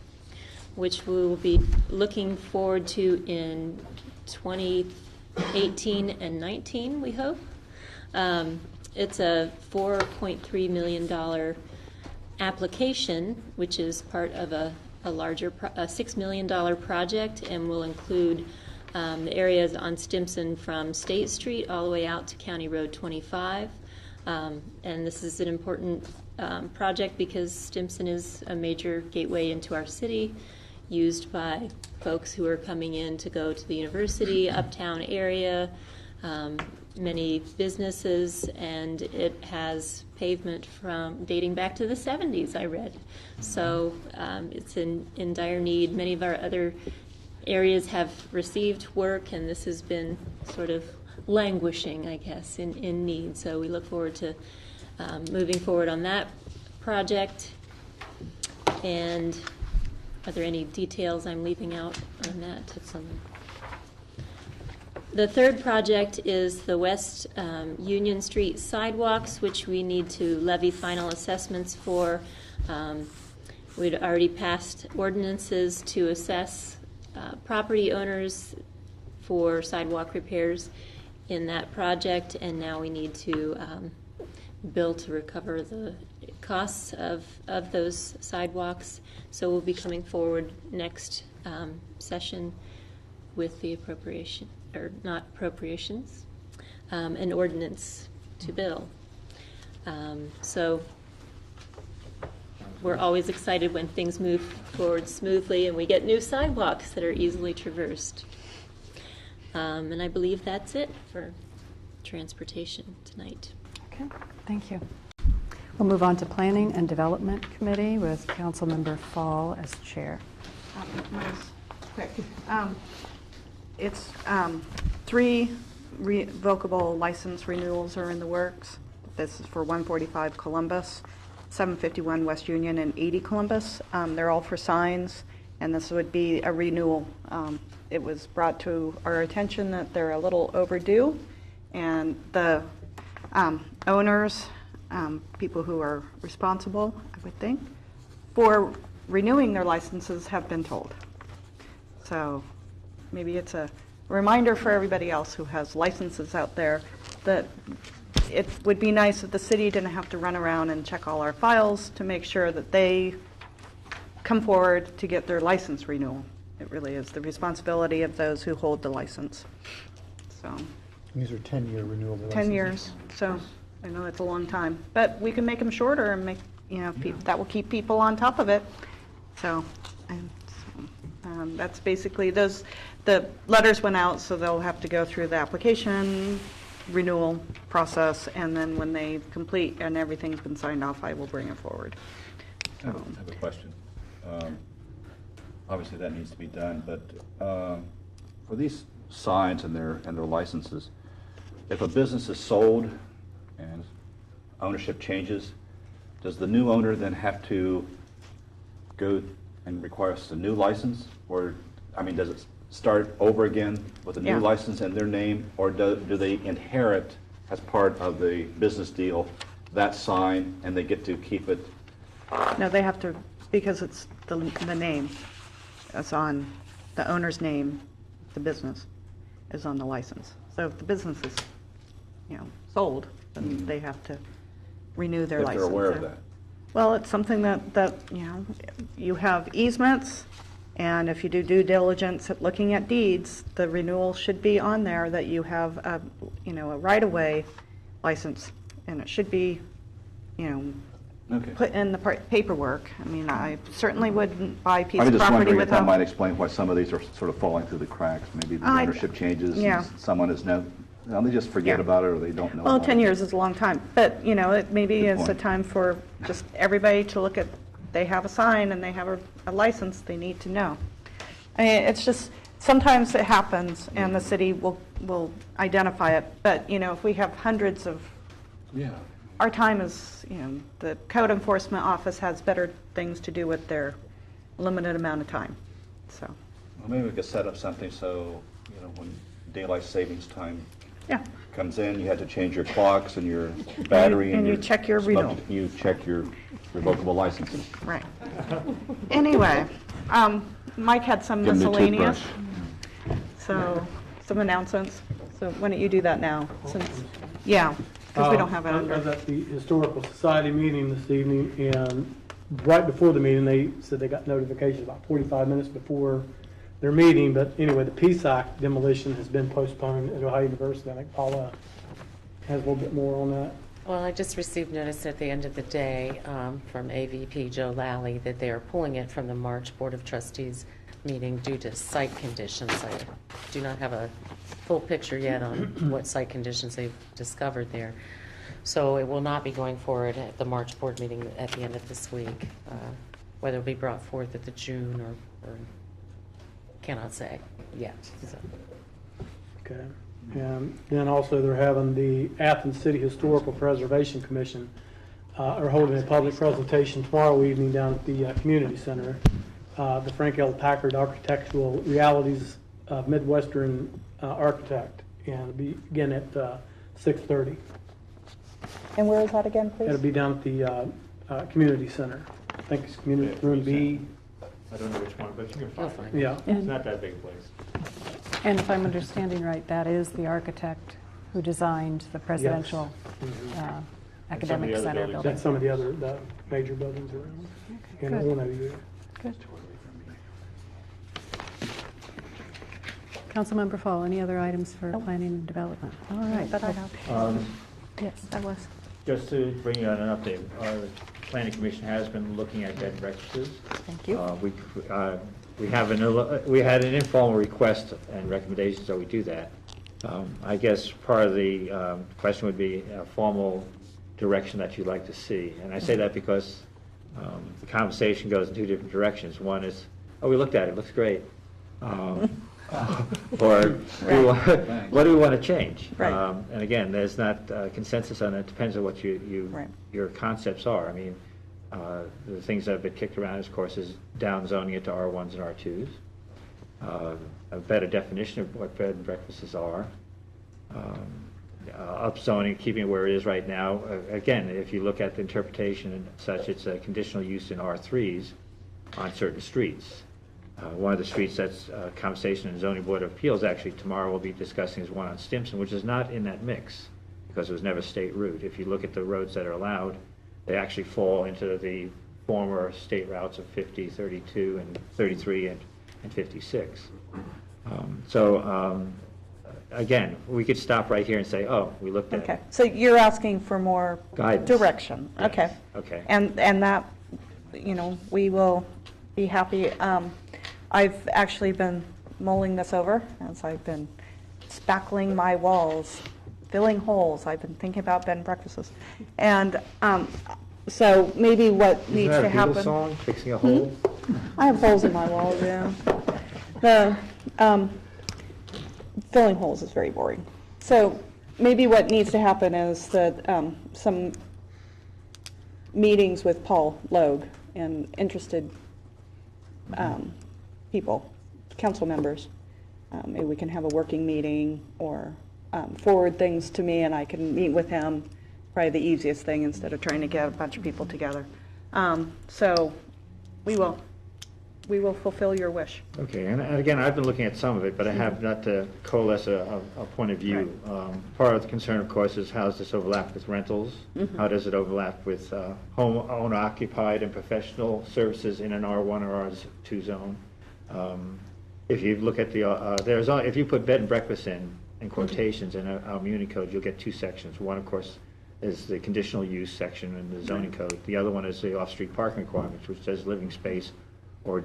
which we will be looking forward to in 2018 and 19, we hope. It's a $4.3 million application, which is part of a larger $6 million project, and will include the areas on Stimson from State Street all the way out to County Road 25. And this is an important project because Stimson is a major gateway into our city, used by folks who are coming in to go to the university, uptown area, many businesses, and it has pavement from dating back to the 70s, I read. So it's in dire need. Many of our other areas have received work, and this has been sort of languishing, I guess, in need. So we look forward to moving forward on that project. And Are there any details I'm leaving out on that? The third project is the West Union Street sidewalks, which we need to levy final assessments for. We'd already passed ordinances to assess property owners for sidewalk repairs in that project, and now we need to bill to recover the costs of those sidewalks. So we'll be coming forward next session with the appropriation, or not appropriations, an ordinance to bill. So we're always excited when things move forward smoothly and we get new sidewalks that are easily traversed. And I believe that's it for transportation tonight. Okay, thank you. We'll move on to Planning and Development Committee with Councilmember Fall as chair. Mine's quick. It's 3 revocable license renewals are in the works. This is for 145 Columbus, 751 West Union, and 80 Columbus. They're all for signs, and this would be a renewal. It was brought to our attention that they're a little overdue, and the owners, people who are responsible, I would think, for renewing their licenses have been told. So maybe it's a reminder for everybody else who has licenses out there that it would be nice if the city didn't have to run around and check all our files to make sure that they come forward to get their license renewal. It really is the responsibility of those who hold the license. So These are 10-year renewal licenses. 10 years. So I know it's a long time, but we can make them shorter and make, that will keep people on top of it. So, that's basically those. The letters went out, so they'll have to go through the application renewal process, and then when they complete and everything's been signed off, I will bring it forward. I have a question. Obviously, that needs to be done, but for these signs and their licenses, if a business is sold and ownership changes, does the new owner then have to go and require us a new license? Or, does it start over again with a new license and their name? Or do they inherit, as part of the business deal, that sign and they get to keep it? No, they have to, because it's the name. It's on the owner's name, the business is on the license. So if the business is, sold, then they have to renew their license. If they're aware of that. Well, it's something that you have easements, and if you do due diligence at looking at deeds, the renewal should be on there that you have a right-of-way license, and it should be, put in the paperwork. I certainly wouldn't buy a piece of I'm just property wondering if that without. might explain why some of these are sort of falling through the cracks. Maybe the ownership changes, and someone is they just forget about it, or they don't know. Well, about 10 it. years is a long time, but, it maybe Good is a point. time for just everybody to look at, they have a sign and they have a license, they need to know. It's just, sometimes it happens and the city will identify it, but, if we have hundreds of, our time is, the code enforcement office has better things to do with their limited amount of time, so. Well, maybe we could set up something so, when daylight savings time comes in, you had to change your clocks and your battery. And you check your renewal. You check your revocable licenses. Right. Anyway, Mike had some Get a new miscellaneous, toothbrush. so some announcements. So why don't you do that now? Because we don't have it I was under. at the Historical Society meeting this evening, and right before the meeting, they said they got notification about 45 minutes before their meeting, but anyway, the PSAC demolition has been postponed at Ohio University. I think Paula has a little bit more on that. Well, I just received notice at the end of the day from AVP Joe Lally that they are pulling it from the March Board of Trustees meeting due to site conditions. I do not have a full picture yet on what site conditions they've discovered there. So it will not be going forward at the March board meeting at the end of this week. Whether it will be brought forth at the June or cannot say yet. So. Okay. And then also they're having the Athens City Historical Preservation Commission are holding a public presentation tomorrow evening down at the community center. the Frank L. Packard Architectural Realities of Midwestern Architect, and it'll be again at 6:30. And where is that again, please? It'll be down at the community center. I think it's community room B. I don't know which one, but you can You'll find find it. Yeah. It's not that big a place. And if I'm understanding right, that is the architect who designed the presidential academic other center buildings. building. That's some of the major buildings around. And good. one over there. Good. Councilmember Fall, any other items for planning and development? All right. That I have. Yes. That was. Just to bring you on an update, our planning commission has been looking at bed and breakfasts. Thank you. We had an informal request and recommendation, so we do that. I guess part of the question would be a formal direction that you'd like to see. And I say that because the conversation goes in two different directions. One is, oh, we looked at it, it looks great. Or what do we want to change? Right. And again, there's not consensus on it. It depends on what Right. your concepts are. I mean, the things that have been kicked around, of course, is down zoning it to R1s and R2s. A better definition of what bed and breakfasts are. Upzoning, keeping it where it is right now. Again, if you look at the interpretation and such, it's a conditional use in R3s on certain streets. One of the streets that's conversation in the Zoning Board of Appeals actually tomorrow will be discussing is one on Stimson, which is not in that mix because it was never a state route. If you look at the roads that are allowed, they actually fall into the former state routes of 50, 32, and 33, and 56. Again, we could stop right here and say, oh, we looked at Okay, so you're asking for more Guidance. direction? Yes. Okay. Okay. And that, we will be happy. I've actually been mulling this over as I've been spackling my walls, filling holes. I've been thinking about bed and breakfasts. And so maybe what needs to happen. Isn't that a Beatles song, Fixing a Hole? I have holes in my walls, yeah. The filling holes is very boring. So maybe what needs to happen is that some meetings with Paul Logue and interested people, council members. Maybe we can have a working meeting or forward things to me and I can meet with him. Probably the easiest thing instead of trying to get a bunch of people together. So we will fulfill your wish. Okay, and again, I've been looking at some of it, but I have not to coalesce a point of view. Part of the concern, of course, is how does this overlap with rentals? How does it overlap with home owner-occupied and professional services in an R1 or R2 zone? If you look at if you put bed and breakfast in quotations in our Muni code, you'll get two sections. One, of course, is the conditional use section in the zoning code. The other one is the off-street parking requirements, which says living space or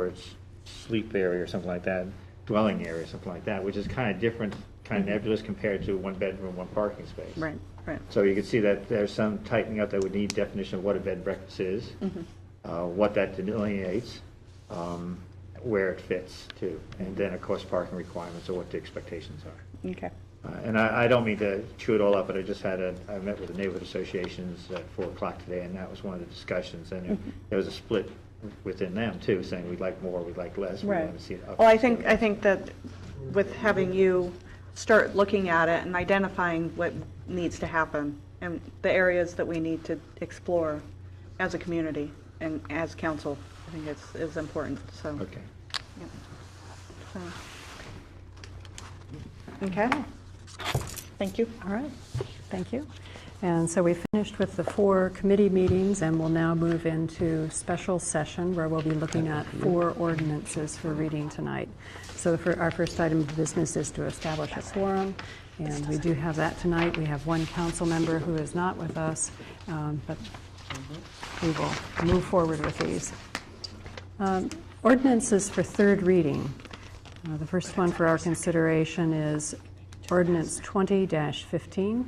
it's sleep area or something like that, dwelling area, something like that, which is kind of different, kind of nebulous compared to one bedroom, one parking space. Right. So you can see that there's some tightening up that would need definition of what a bed and breakfast is, what that delineates, where it fits too, and then of course parking requirements or what the expectations are. Okay. And I don't mean to chew it all up, but I just I met with the neighborhood associations at 4 o'clock today, and that was one of the discussions, and there was a split within them too, saying we'd like more, we'd like less. We Right. want to see it up. Well, I think that with having you start looking at it and identifying what needs to happen and the areas that we need to explore as a community and as council, I think is important. So. Okay. So. Okay. Thank you. All right, thank you. And so we finished with the 4 committee meetings, and we'll now move into special session where we'll be looking at 4 ordinances for reading tonight. So our first item of business is to establish a quorum, and we do have that tonight. We have 1 council member who is not with us, but we will move forward with these. Ordinances for third reading. The first one for our consideration is Ordinance 20-15.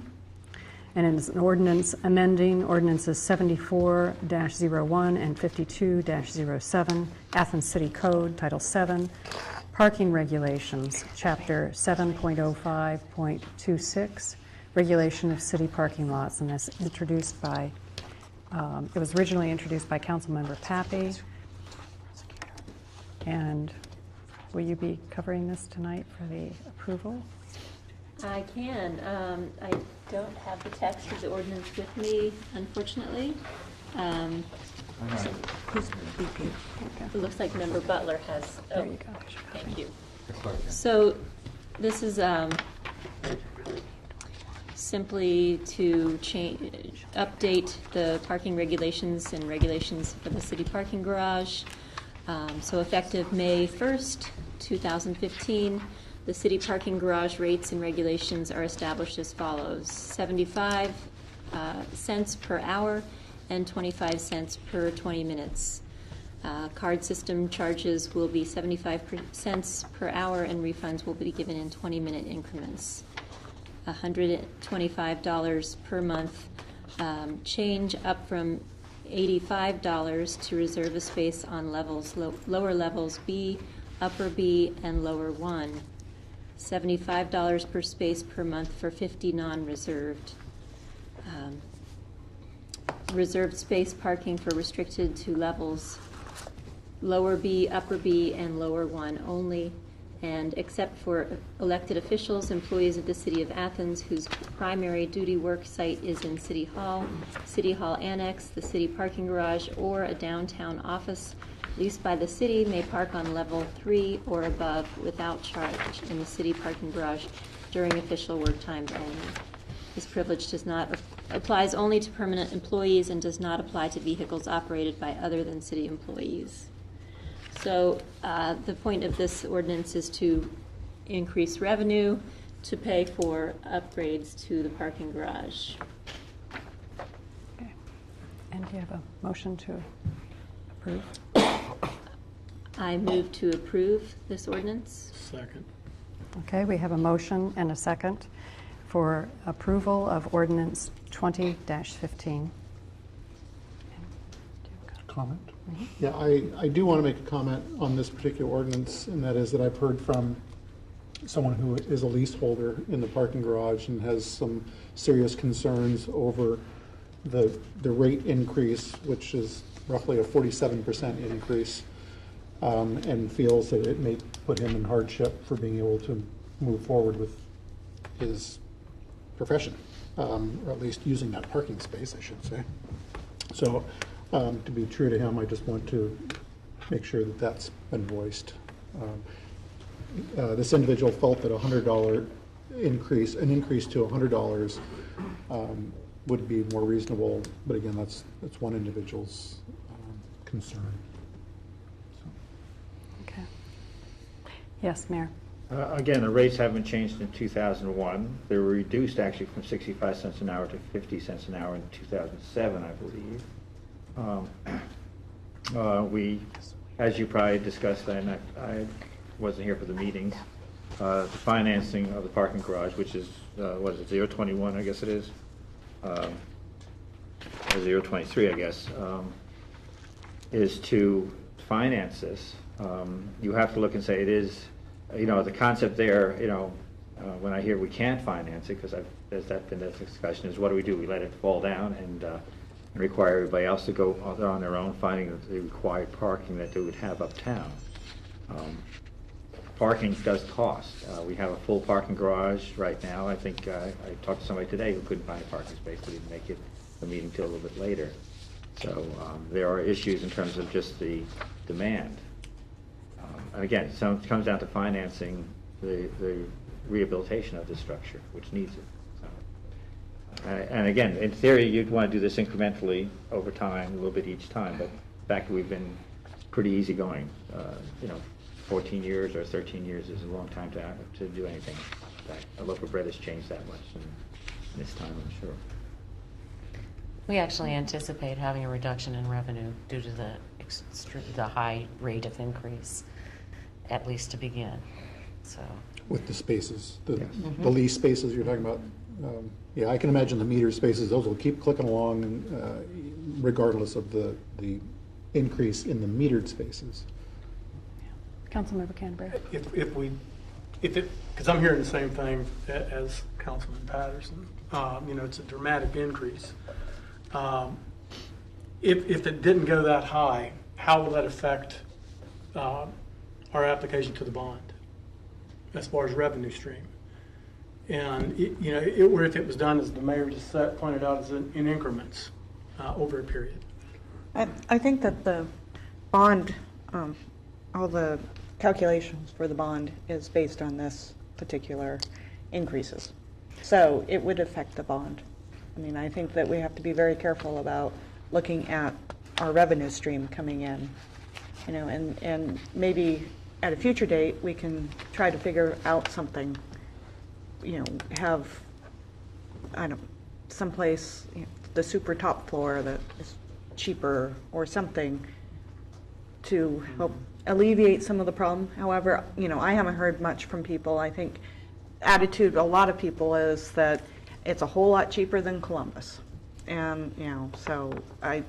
And it's an ordinance amending ordinances 74-01 and 52-07, Athens City Code, Title 7, Parking Regulations, Chapter 7.05.26, Regulation of City Parking Lots. And that's introduced by, it was originally introduced by Councilmember Pappy. And will you be covering this tonight for the approval? I can. I don't have the text of the ordinance with me, unfortunately. Who's VP? It looks like Member Butler has. There you go. Thank you. So this is simply to update the parking regulations and regulations for the city parking garage. So effective May 1st, 2015, the city parking garage rates and regulations are established as follows: 75 cents per hour and 25 cents per 20 minutes. Card system charges will be 75 cents per hour, and refunds will be given in 20-minute increments. $125 per month change, up from $85 to reserve a space on levels lower levels B, upper B, and lower 1. $75 per space per month for 50 non-reserved. Reserved space parking for restricted to levels lower B, upper B, and lower 1 only, and except for elected officials, employees of the City of Athens whose primary duty work site is in City Hall Annex, the city parking garage, or a downtown office leased by the city may park on level 3 or above without charge in the city parking garage during official work times only. This privilege applies only to permanent employees and does not apply to vehicles operated by other than city employees. So the point of this ordinance is to increase revenue to pay for upgrades to the parking garage. Okay. And do you have a motion to approve? I move to approve this ordinance. Second. Okay, we have a motion and a second for approval of ordinance 20-15. Comment? Yeah, I do want to make a comment on this particular ordinance, and that is that I've heard from someone who is a leaseholder in the parking garage and has some serious concerns over the rate increase, which is roughly a 47% increase, and feels that it may put him in hardship for being able to move forward with his profession, or at least using that parking space, I should say. So to be true to him, I just want to make sure that that's been voiced. This individual felt that an increase to $100 would be more reasonable, but again, that's one individual's concern. So. Okay. Yes, Mayor. Again, the rates haven't changed in 2001. They were reduced actually from 65 cents an hour to 50 cents an hour in 2007, I believe. We, as you probably discussed, and I wasn't here for the meetings, the financing of the parking garage, which is, what is it, 021, I guess it is, or 023, I guess, is to finance this. You have to look and say it is, the concept there, when I hear we can't finance it, because there's been that discussion, is what do? We let it fall down and require everybody else to go on their own, finding the required parking that they would have uptown. Parking does cost. We have a full parking garage right now. I think I talked to somebody today who couldn't find a parking space, but didn't make it the meeting till a little bit later. So there are issues in terms of just the demand. And again, it comes down to financing the rehabilitation of the structure, which needs it. And again, in theory, you'd want to do this incrementally over time, a little bit each time, but in fact, we've been pretty easygoing. 14 years or 13 years is a long time to do anything. In fact, a loaf of bread has changed that much in this time, I'm sure. We actually anticipate having a reduction in revenue due to the high rate of increase, at least to begin. So With the spaces, the Mm-hmm. lease spaces you're talking about. Yeah, I can imagine the meter spaces, those will keep clicking along regardless of the increase in the metered spaces. Councilmember Canterbury. Because I'm hearing the same thing as Councilman Patterson. It's a dramatic increase. If it didn't go that high, how will that affect our application to the bond as far as revenue stream. And, where if it was done, as the mayor just pointed out, is in increments over a period. I think that the bond, all the calculations for the bond is based on this particular increases. So it would affect the bond. I mean, I think that we have to be very careful about looking at our revenue stream coming in, and maybe at a future date, we can try to figure out something, have, someplace, the super top floor that is cheaper or something to help alleviate some of the problem. However, I haven't heard much from people. I think attitude a lot of people is that it's a whole lot cheaper than Columbus. And, so I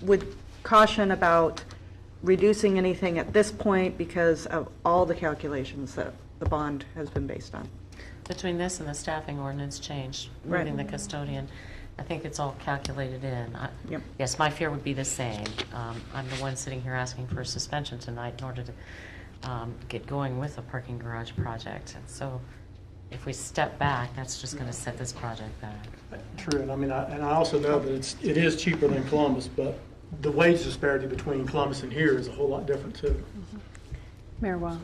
would caution about reducing anything at this point because of all the calculations that the bond has been based on. Between this and the staffing ordinance change, Right. moving the custodian, I think it's all calculated in. Yep. Yes, my fear would be the same. I'm the one sitting here asking for a suspension tonight in order to get going with a parking garage project. And so if we step back, that's just going to set this project back. True, and I also know that it is cheaper than Columbus, but the wage disparity between Columbus and here is a whole lot different too. Mayor Wong.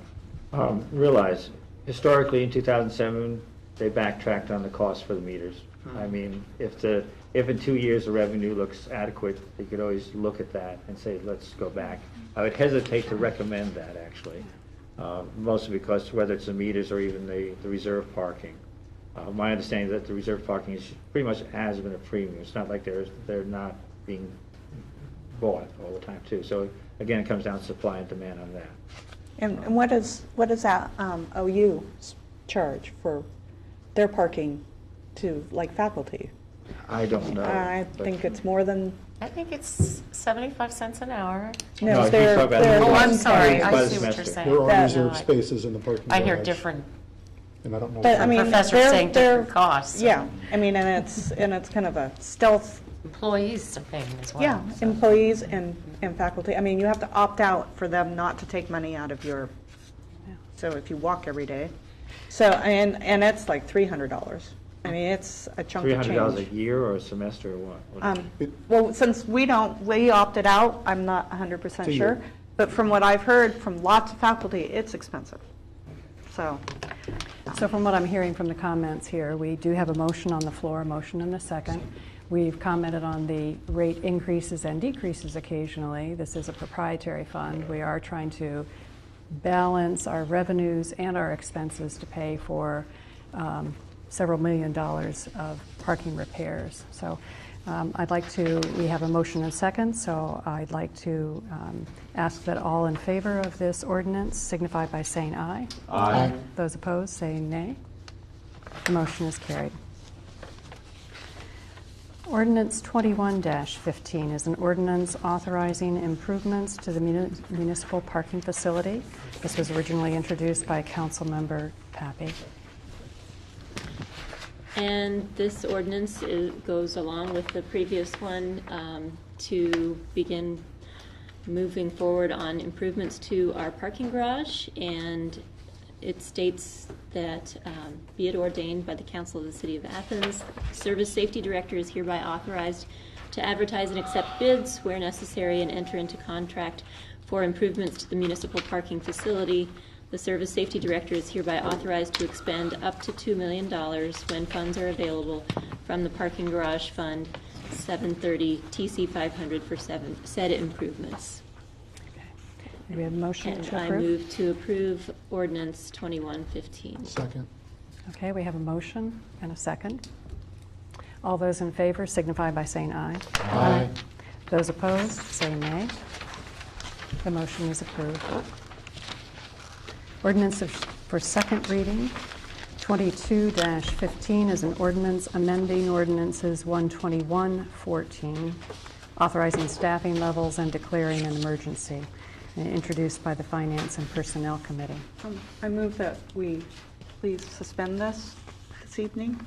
Realize, historically in 2007, they backtracked on the cost for the meters. I mean, if in 2 years the revenue looks adequate, they could always look at that and say, let's go back. I would hesitate to recommend that, actually, mostly because whether it's the meters or even the reserve parking. My understanding is that the reserve parking is pretty much has been a premium. It's not like they're not being bought all the time, too. So, again, it comes down to supply and demand on that. And what is that OU charge for their parking to, like, faculty? I don't know. I think it's more than. I think it's 75 cents an hour. No, he's they're, talking about they're the- Oh, I'm sorry. By I the see what you're semester. saying. There are That- reserved spaces in the parking garage. I hear different And I don't know. But I mean, professors saying different costs. Yeah, I mean, and it's kind of a stealth. Employees are paying as well. Yeah, so. employees and faculty. I mean, you have to opt out for them not to take money out of your. So if you walk every day, so and it's like $300. I mean, it's a chunk of change. $300 a year or a semester or what? Well, since we opted out, I'm not 100% sure. But from what I've heard from lots of faculty, it's expensive. So from what I'm hearing from the comments here, we do have a motion on the floor, a motion and a second. We've commented on the rate increases and decreases occasionally. This is a proprietary fund. We are trying to balance our revenues and our expenses to pay for several $1 million of parking repairs. So we have a motion and second, so I'd like to ask that all in favor of this ordinance signify by saying aye. Aye. Those opposed, saying nay. The motion is carried. Ordinance 21-15 is an ordinance authorizing improvements to the municipal parking facility. This was originally introduced by Councilmember Pappy. And this ordinance goes along with the previous one to begin moving forward on improvements to our parking garage. And it states that be it ordained by the Council of the City of Athens, the Service Safety Director is hereby authorized to advertise and accept bids where necessary and enter into contract for improvements to the municipal parking facility. The Service Safety Director is hereby authorized to expend up to $2 million when funds are available from the Parking Garage Fund 730 TC 500 for said improvements. Do we have a motion And to I approve? move to approve ordinance 2115. Second. Okay, we have a motion and a second. All those in favor signify by saying aye. Aye. Those opposed, say nay. The motion is approved. Ordinance for second reading, 22-15 is an ordinance amending ordinances 121-14, authorizing staffing levels and declaring an emergency, introduced by the Finance and Personnel Committee. I move that we please suspend this evening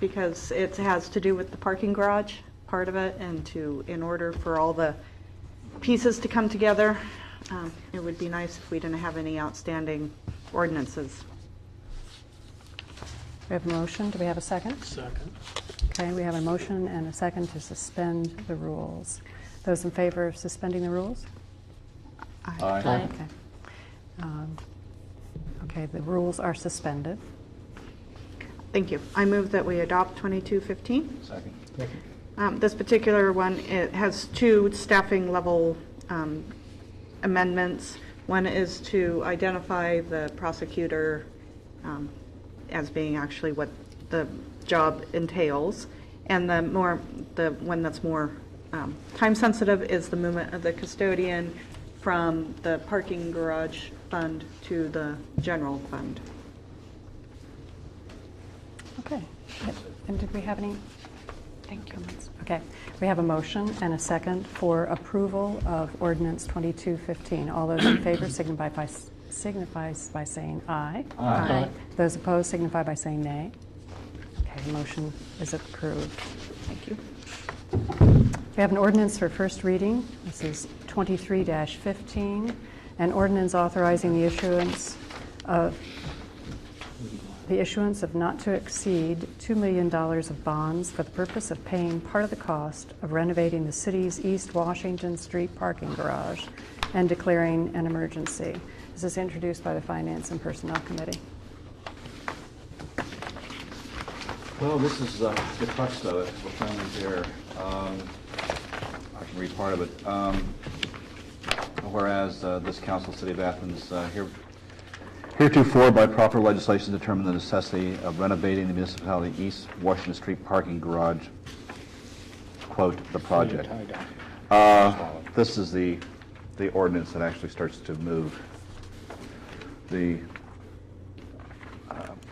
because it has to do with the parking garage part of it, and in order for all the pieces to come together, It would be nice if we didn't have any outstanding ordinances. We have a motion. Do we have a second? Second. Okay, we have a motion and a second to suspend the rules. Those in favor of suspending the rules? Aye. Okay. Okay, the rules are suspended. Thank you. I move that we adopt 2215. Second. This particular one, it has two staffing level amendments. One is to identify the prosecutor as being actually what the job entails, and the one that's more time sensitive is the movement of the custodian from the parking garage fund to the general fund. Okay. And did we have any comments? Okay. We have a motion and a second for approval of ordinance 2215. All those in favor signify by saying aye. Aye. Those opposed signify by saying nay. Okay, the motion is approved. Thank you. We have an ordinance for first reading. This is 23-15, an ordinance authorizing the issuance of not to exceed $2 million of bonds for the purpose of paying part of the cost of renovating the city's East Washington Street parking garage and declaring an emergency. This is introduced by the Finance and Personnel Committee. Well, this is the crux of it. We're finally there. I can read part of it. Whereas this council, City of Athens, heretofore by proper legislation determined the necessity of renovating the municipality East Washington Street parking garage, quote, the project. This is the ordinance that actually starts to move the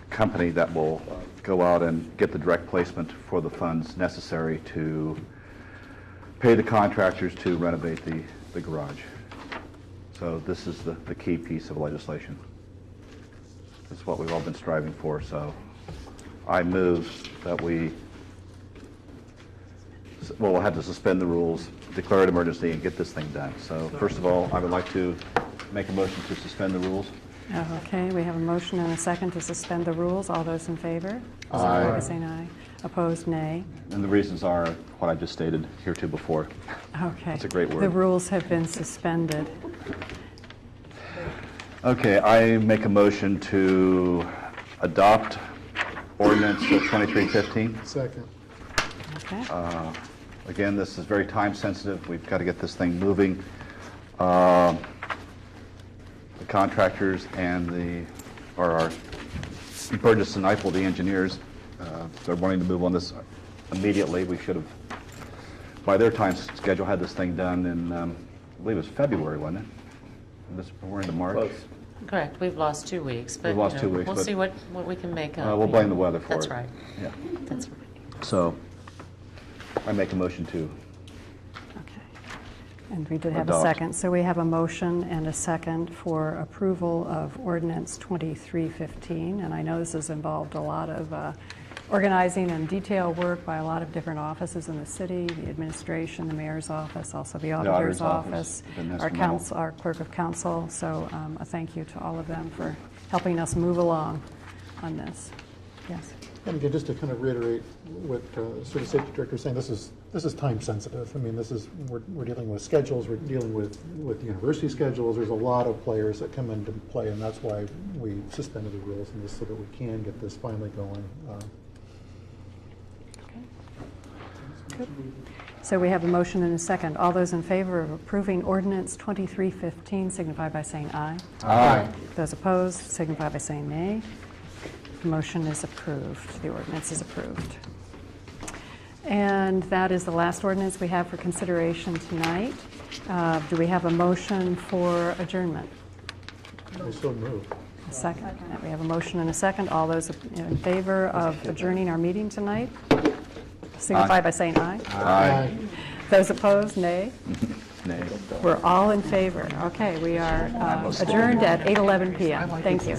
company that will go out and get the direct placement for the funds necessary to pay the contractors to renovate the garage. So this is the key piece of legislation. This is what we've all been striving for, so I move that we'll have to suspend the rules, declare an emergency, and get this thing done. So first of all, I would like to make a motion to suspend the rules. Okay, we have a motion and a second to suspend the rules. All those in favor? Aye. Signify by saying aye. Opposed, nay. And the reasons are what I just stated heretofore. Okay. That's a great word. The rules have been suspended. Okay, I make a motion to adopt ordinance 2315. Second. Okay. Again, this is very time sensitive. We've got to get this thing moving. The contractors and our Burgess and Eiffel, the engineers, they're wanting to move on this immediately. We should have, by their time schedule, had this thing done in, I believe it was February, wasn't it? We're into March. Close. Correct, we've lost 2 weeks, but We've lost 2 weeks, we'll but- see what we can make up. We'll blame the weather for That's it. right, Yeah. that's right. So I make a motion to Okay. And we did have a Adopt. second. So we have a motion and a second for approval of ordinance 2315. And I know this has involved a lot of organizing and detail work by a lot of different offices in the city, the administration, the mayor's office, also the auditor's office, been our instrumental. council, our clerk of council. So a thank you to all of them for helping us move along on this. Yes. And again, just to kind of reiterate what City Safety Director is saying, this is time sensitive. I mean, we're dealing with schedules, we're dealing with university schedules. There's a lot of players that come into play, and that's why we suspended the rules in this so that we can get this finally going. Good. So we have a motion and a second. All those in favor of approving ordinance 2315 signify by saying aye. Aye. Those opposed signify by saying nay. The motion is approved. The ordinance is approved. And that is the last ordinance we have for consideration tonight. Do we have a motion for adjournment? I so move. A second. We have a motion and a second. All those in favor of adjourning our meeting tonight signify by saying aye. Aye. Those opposed, nay. Nay. We're all in favor. Okay, we are adjourned at 8:11 p.m. Thank you.